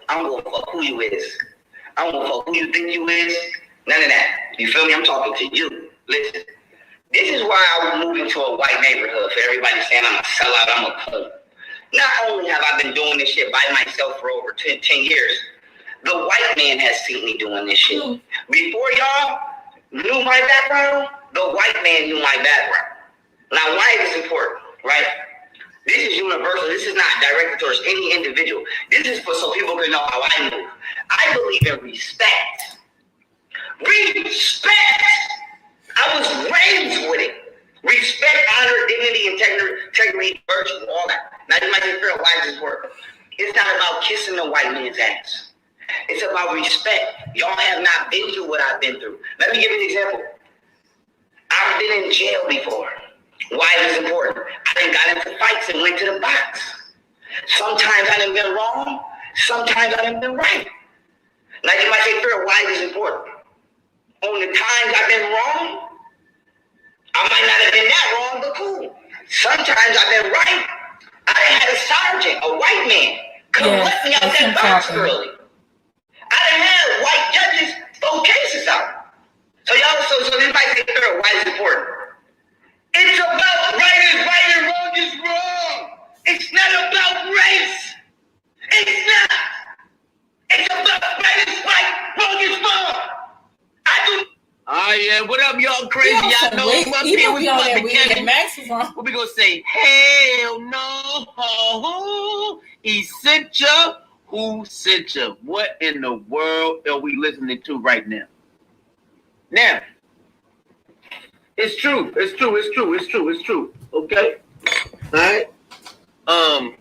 I don't give a fuck who you is. I don't give a fuck who you think you is. None of that. You feel me? I'm talking to you. Listen. This is why I moved into a white neighborhood. For everybody saying I'm a sellout, I'm a coon. Not only have I been doing this shit by myself for over 10 years, the white man has seen me doing this shit. Before y'all knew my background, the white man knew my background. Now, why is this important, right? This is universal. This is not directed towards any individual. This is so people can know how I move. I believe in respect. Respect. I was raised with it. Respect, honor, dignity, integrity, virtue, all that. Now you might say, Pharaoh, why does this work? It's not about kissing the white man's ass. It's about respect. Y'all have not been through what I've been through. Let me give you an example. I've been in jail before. Why is this important? I done got into fights and went to the box. Sometimes I done been wrong. Sometimes I done been right. Now you might say, Pharaoh, why is this important? On the times I've been wrong, I might not have been that wrong, but cool. Sometimes I've been right. I had a sergeant, a white man, come let me out that box early. I done had white judges throw cases out. So everybody say, Pharaoh, why is it important? It's about right is right and wrong is wrong. It's not about race. It's not. It's about right is right, wrong is wrong. Yeah, what up, y'all crazy? Y'all know I'm up here with Kevin. What we gonna say? Hell no. Essential. Who sent you? What in the world are we listening to right now? Now, it's true. It's true. Okay. All right. I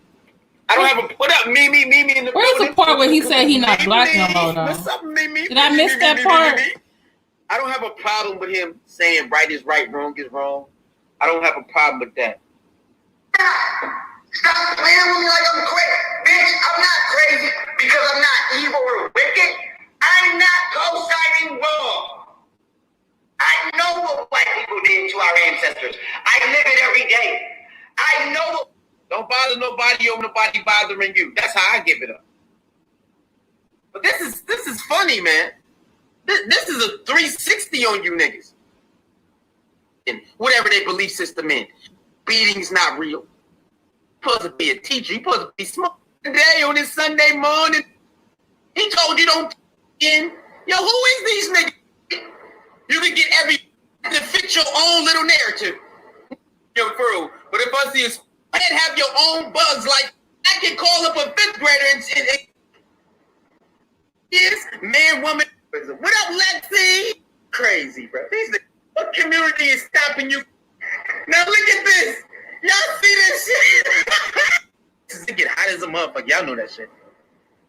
don't have a. What up, Mimi in the Where's the part where he said he not black no more, though? What's up, Mimi? Did I miss that part? I don't have a problem with him saying right is right, wrong is wrong. I don't have a problem with that. Stop playing with me like I'm crazy. Bitch, I'm not crazy because I'm not evil or wicked. I'm not co-signing wrong. I know what white people did to our ancestors. I live it every day. I know. Don't bother nobody or nobody bothering you. That's how I give it up. But this is funny, man. This is a 360 on you niggas. And whatever their belief system in. Beating's not real. You're supposed to be a teacher. You're supposed to be smart. Today on this Sunday morning, he told you don't in. Yo, who is these niggas? You can get every to fit your own little narrative. Young Pharoah. But if I see a head have your own bugs, like I can call up a 5th grader and yes, man, woman. What up, Lexi? crazy, bro. What community is stopping you? Now look at this. Y'all see this shit? It get hot as a motherfucker. Y'all know that shit.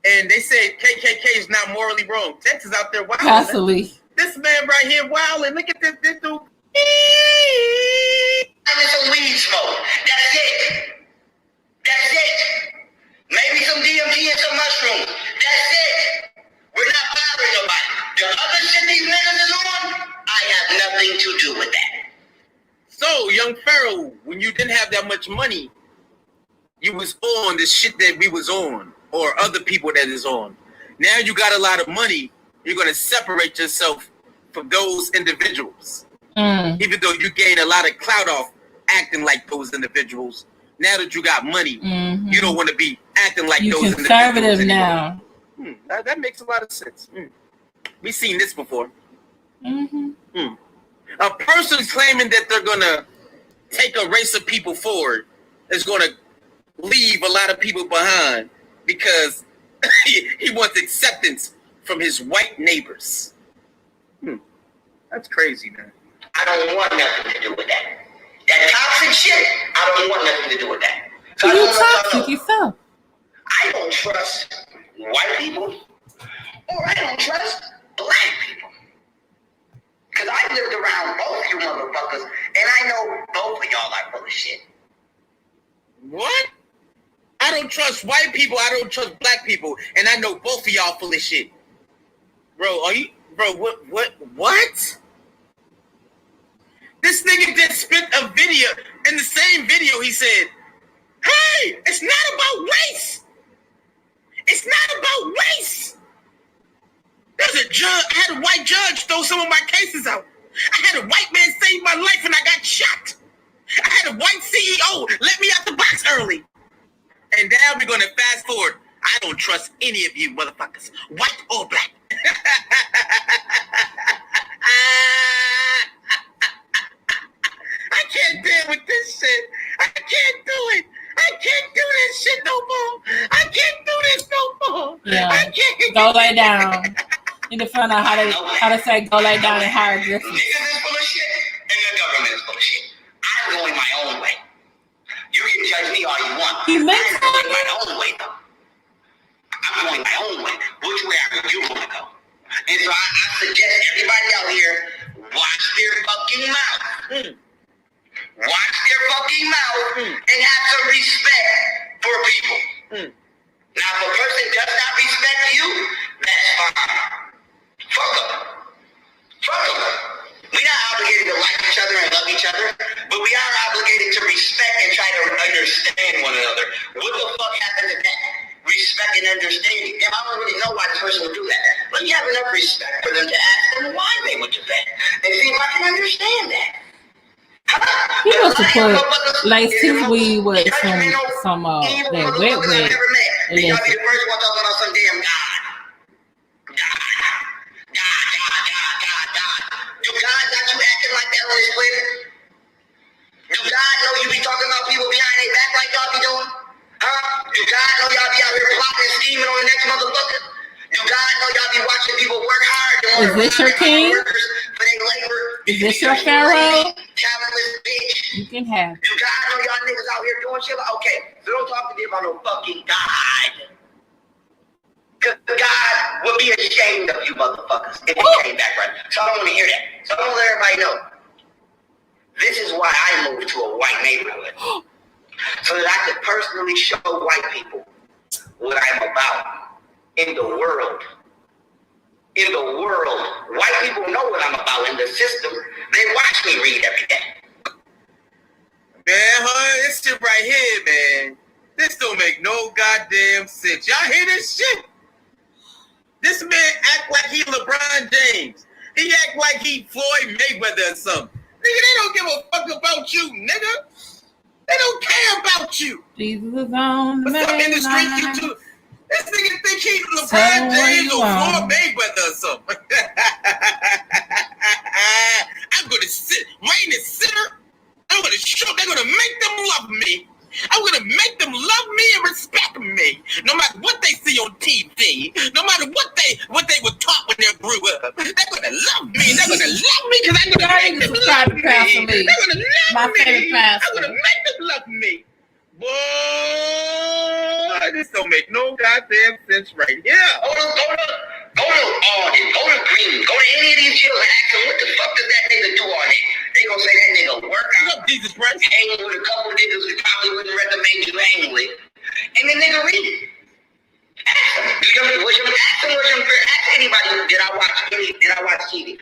And they said KKK is not morally wrong. Texas out there wilding. Absolutely. This man right here wilding. Look at this dude. And it's some weed smoke. That's it. That's it. Maybe some DMT and some mushrooms. That's it. We're not bothering nobody. The other shit these niggas is on, I have nothing to do with that. So, Young Pharoah, when you didn't have that much money, you was on the shit that we was on, or other people that is on. Now you got a lot of money, you're going to separate yourself from those individuals. Even though you gain a lot of clout off acting like those individuals. Now that you got money, you don't want to be acting like those individuals. You're conservative now. That makes a lot of sense. We've seen this before. A person claiming that they're going to take a race of people forward is going to leave a lot of people behind because he wants acceptance from his white neighbors. That's crazy, man. I don't want nothing to do with that. That toxic shit, I don't want nothing to do with that. So you toxic yourself. I don't trust white people or I don't trust black people. Because I lived around both you motherfuckers and I know both of y'all are full of shit. What? I don't trust white people, I don't trust black people, and I know both of y'all full of shit. Bro, what? This nigga just spent a video. In the same video, he said, hey, it's not about race. It's not about race. There's a judge. I had a white judge throw some of my cases out. I had a white man save my life and I got shot. I had a white CEO let me out the box early. And now we're going to fast forward. I don't trust any of you motherfuckers, white or black. I can't deal with this shit. I can't do it. I can't do this shit no more. I can't do this no more. Yeah. I can't. Go lay down. You need to find out how to say go lay down and hire Griffin. Niggas is full of shit and the government is full of shit. I'm going my own way. You can judge me all you want. I'm going my own way though. I'm going my own way. Which way you want to go? And so I suggest everybody out here watch their fucking mouth. Watch their fucking mouth and have some respect for people. Now, if a person does not respect you, that's fine. Fuck them. Fuck them. We're not obligated to like each other and love each other, but we are obligated to respect and try to understand one another. What the fuck happened to that? Respect and understanding. Damn, I don't really know why this person would do that. Let me have enough respect for them to ask them why they would do that and see if I can understand that. He must have put like his weed with some that wet. Y'all be the first one talking about some damn God. Do God got you acting like that on his planet? Do God know you be talking about people behind their back like y'all be doing? Do God know y'all be out here plotting and scheming on the next motherfucker? Do God know y'all be watching people work hard? Is this your king? Is this your Pharaoh? You can have. Do God know y'all niggas out here doing shit? Okay, so don't talk to me about no fucking God. Because God would be ashamed of you motherfuckers if he came back right. So I don't want to hear that. So I don't let everybody know. This is why I moved to a white neighborhood. So that I could personally show white people what I'm about in the world. In the world. White people know what I'm about in the system. They watch me read every day. Man, this shit right here, man. This don't make no goddamn sense. Y'all hear this shit? This man act like he LeBron James. He act like he Floyd Mayweather or something. Nigga, they don't give a fuck about you, nigga. They don't care about you. Jesus is on the What's up in the street, you too? This nigga think he LeBron James or Floyd Mayweather or something. I'm gonna reign as sinner. I'm gonna show. They're gonna make them love me. I'm gonna make them love me and respect me, no matter what they see on TV, no matter what they were taught when they grew up. They're gonna love me. They're gonna subscribe to Pastor Lee. My favorite pastor. I would have met them love me. Boy, this don't make no goddamn sense right here. Go to Alden, go to Green, go to any of these jails and ask them what the fuck does that nigga do all day? They gonna say that nigga work out. Jesus Christ. Hanging with a couple of niggas who probably wouldn't recommend you hang with. And the nigga read it. Ask him. Ask anybody, did I watch TV?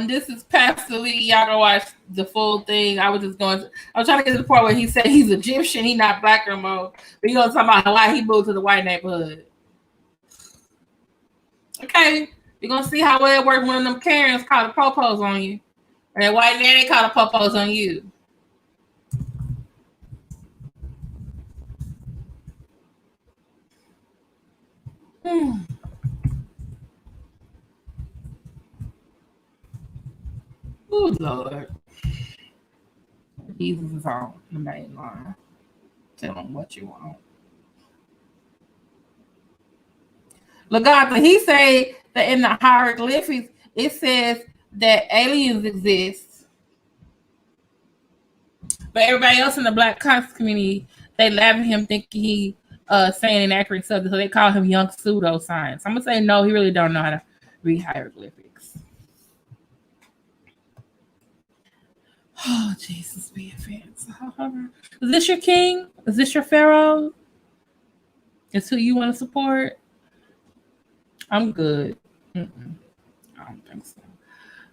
This is Pastor Lee. Y'all go watch the full thing. I was trying to get to the part where he said he's Egyptian, he not black no more. But you know talking about why he moved to the white neighborhood. Okay, you're gonna see how well it works when them Karens call the popos on you. And that white man, they call the popos on you. Oh Lord. Jesus is on the main line. Tell him what you want. Legata, he say that in the hieroglyphics, it says that aliens exist. But everybody else in the Black conscious community, they laugh at him thinking he saying inaccurate stuff, so they call him young pseudoscience. I'm gonna say no, he really don't know how to read hieroglyphics. Oh, Jesus, be advanced. Is this your king? Is this your Pharaoh? Is who you want to support? I'm good. I don't think so.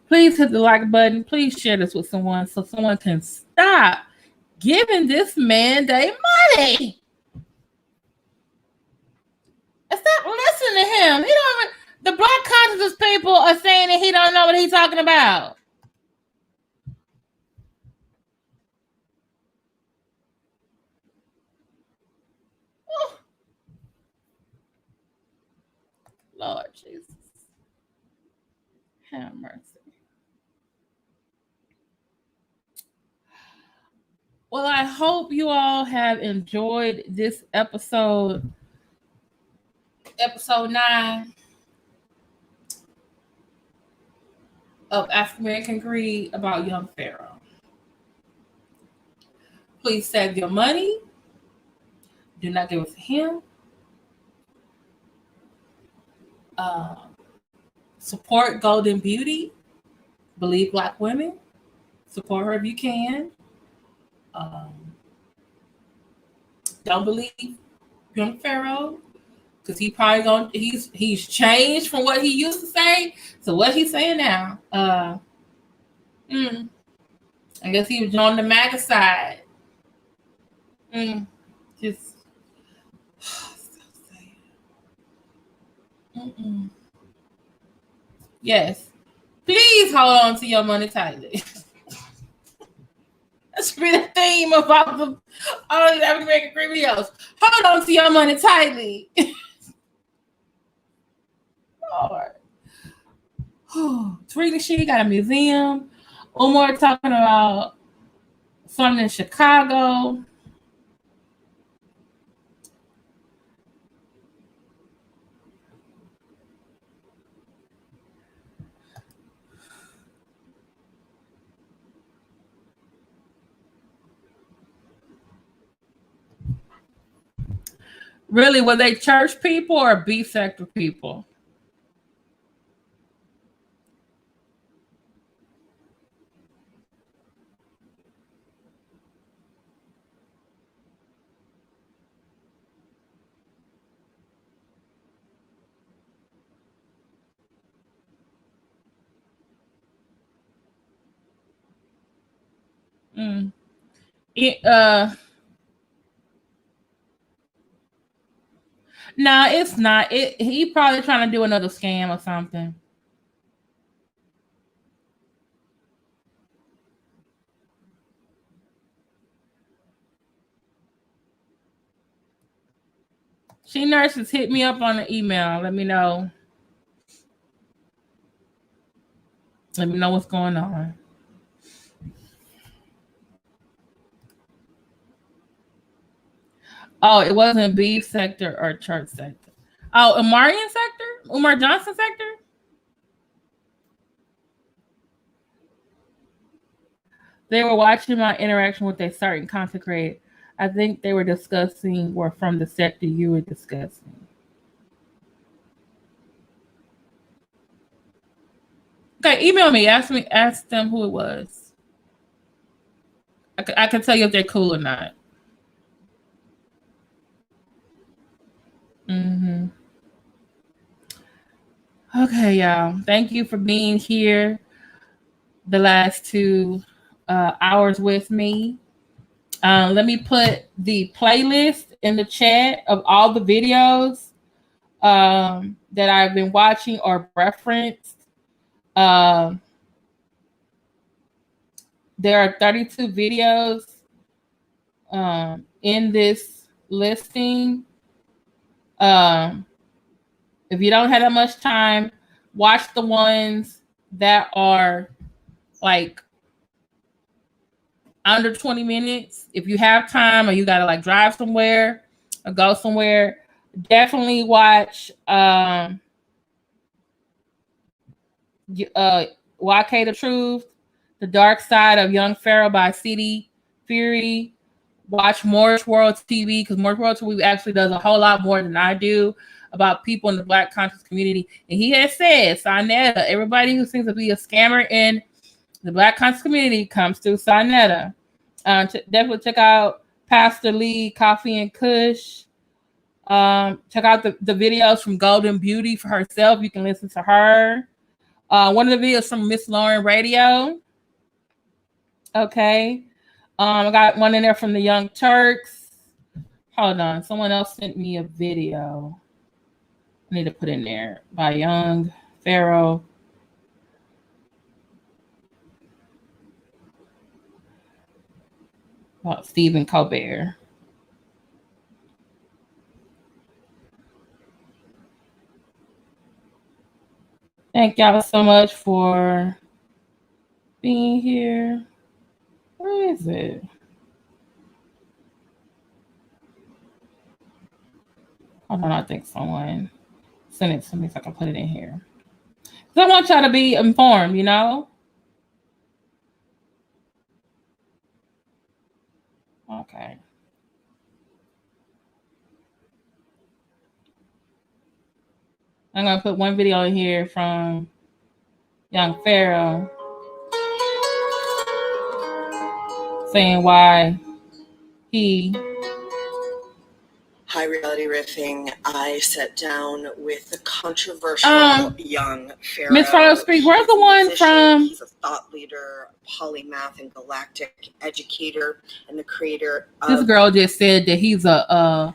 Please hit the like button. Please share this with someone so someone can stop giving this man their money. Stop listening to him. He don't. The Black consciousness people are saying that he don't know what he's talking about. Lord Jesus. Have mercy. Well, I hope you all have enjoyed this episode 9 of African American Greed about Young Pharoah. Please save your money. Do not give it to him. Support Golden Beauty. Believe Black women. Support her if you can. Don't believe Young Pharoah because he's changed from what he used to say to what he's saying now. I guess he was on the MAGA side. Just yes. Please hold on to your money tightly. That should be the theme of all these African American videos. Hold on to your money tightly. Lord. Tarina, she got a museum. Omar talking about something in Chicago. Really, were they church people or B sector people? No, it's not. He probably trying to do another scam or something. She nurses, hit me up on the email. Let me know. Let me know what's going on. Oh, it wasn't beef sector or church sector. Oh, Amarian sector? Umar Johnson sector? They were watching my interaction with a certain content creator. I think they were discussing were from the sector you were discussing. Okay, email me. Ask them who it was. I can tell you if they're cool or not. Mm-hmm. Okay, y'all. Thank you for being here the last 2 hours with me. Let me put the playlist in the chat of all the videos that I've been watching or referenced. There are 32 videos in this listing. If you don't have that much time, watch the ones that are like under 20 minutes. If you have time or you got to like drive somewhere or go somewhere, definitely watch YK The Truth, The Dark Side of Young Pharoah by CD Fury. Watch Morris World TV because Morris World TV actually does a whole lot more than I do about people in the Black conscious community. And he has said, Sinetta, everybody who seems to be a scammer in the Black conscious community comes through Sinetta. Definitely check out Pastor Lee, Coffee and Kush. Check out the videos from Golden Beauty for herself. You can listen to her. One of the videos from Miss Lauren Radio. Okay. I got one in there from the Young Turks. Hold on. Someone else sent me a video. I need to put in there by Young Pharoah. About Stephen Colbert. Thank y'all so much for being here. Where is it? Hold on, I think someone sent it to me so I can put it in here. Because I want y'all to be informed, you know? Okay. I'm going to put one video in here from Young Pharoah saying why he... Hi, Reality Riffing. I sat down with the controversial Young Pharoah. Miss Pharaoh Speak, where's the one from? He's a thought leader, polymath, and galactic educator, and the creator of... This girl just said that he's a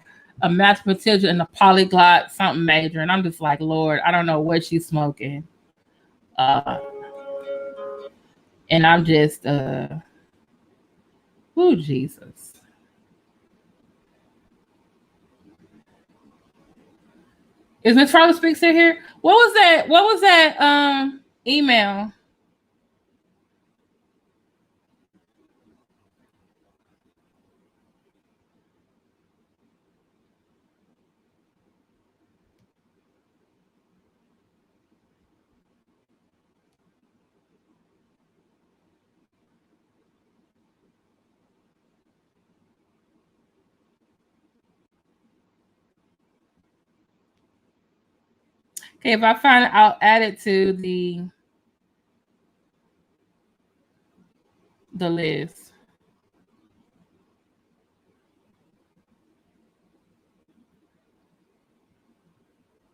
mathematician and a polyglot something major, and I'm just like, Lord, I don't know what she's smoking. And I'm just, oh, Jesus. Is Miss Pharaoh Speak still here? What was that email? Okay, if I find it, I'll add it to the list.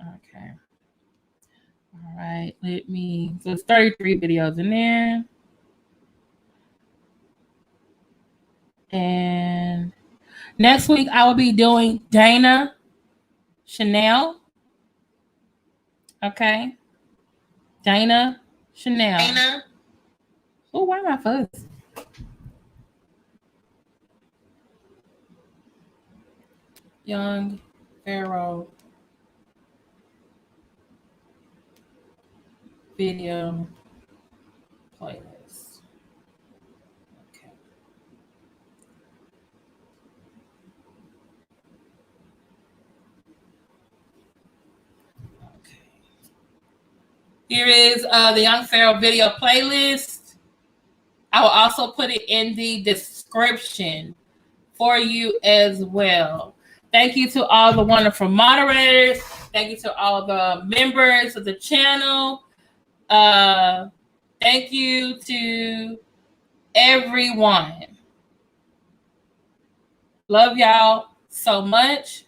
Okay. All right, let me, so it's 33 videos in there. And next week I will be doing Dana Chanel. Okay. Dana Chanel. Dana. Oh, why am I fuzzy? Young Pharoah video playlist. Okay. Here is the Young Pharoah video playlist. I will also put it in the description for you as well. Thank you to all the wonderful moderators. Thank you to all the members of the channel. Thank you to everyone. Love y'all so much.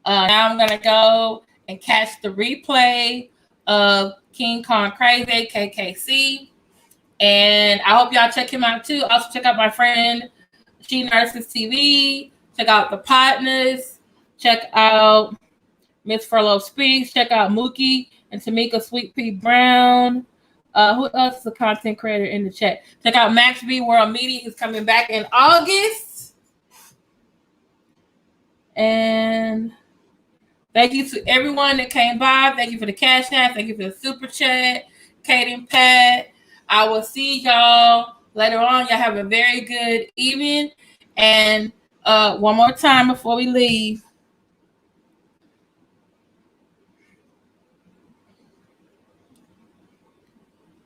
Now I'm going to go and catch the replay of King Kong Crazy, KKC. And I hope y'all check him out too. Also check out my friend, She Nurses TV. Check out The Partners. Check out Miss Furlough Speaks. Check out Mookie and Tamika Sweet Pea Brown. Who else is a content creator in the chat? Check out Max B World Media. He's coming back in August. And thank you to everyone that came by. Thank you for the cash app. Thank you for the super chat. Kate and Pat. I will see y'all later on. Y'all have a very good evening. And one more time before we leave.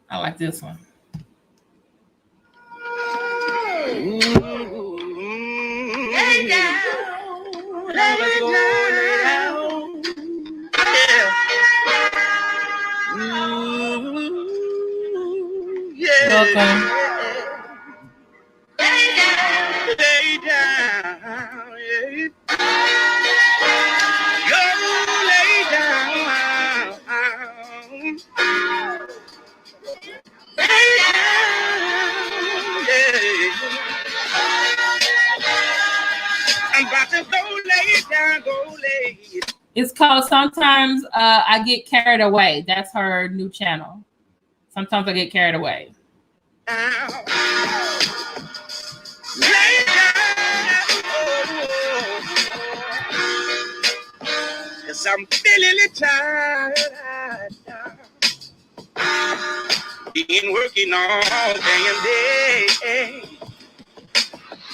I like this one. Lay down, lay down. Yeah. Welcome. Lay down, lay down. Yeah. Go lay down. Lay down. Yeah. I'm about to go lay down, go lay. It's called Sometimes I Get Carried Away. That's her new channel. Sometimes I Get Carried Away. Lay down. Cause I'm feeling tired. Been working all day and day.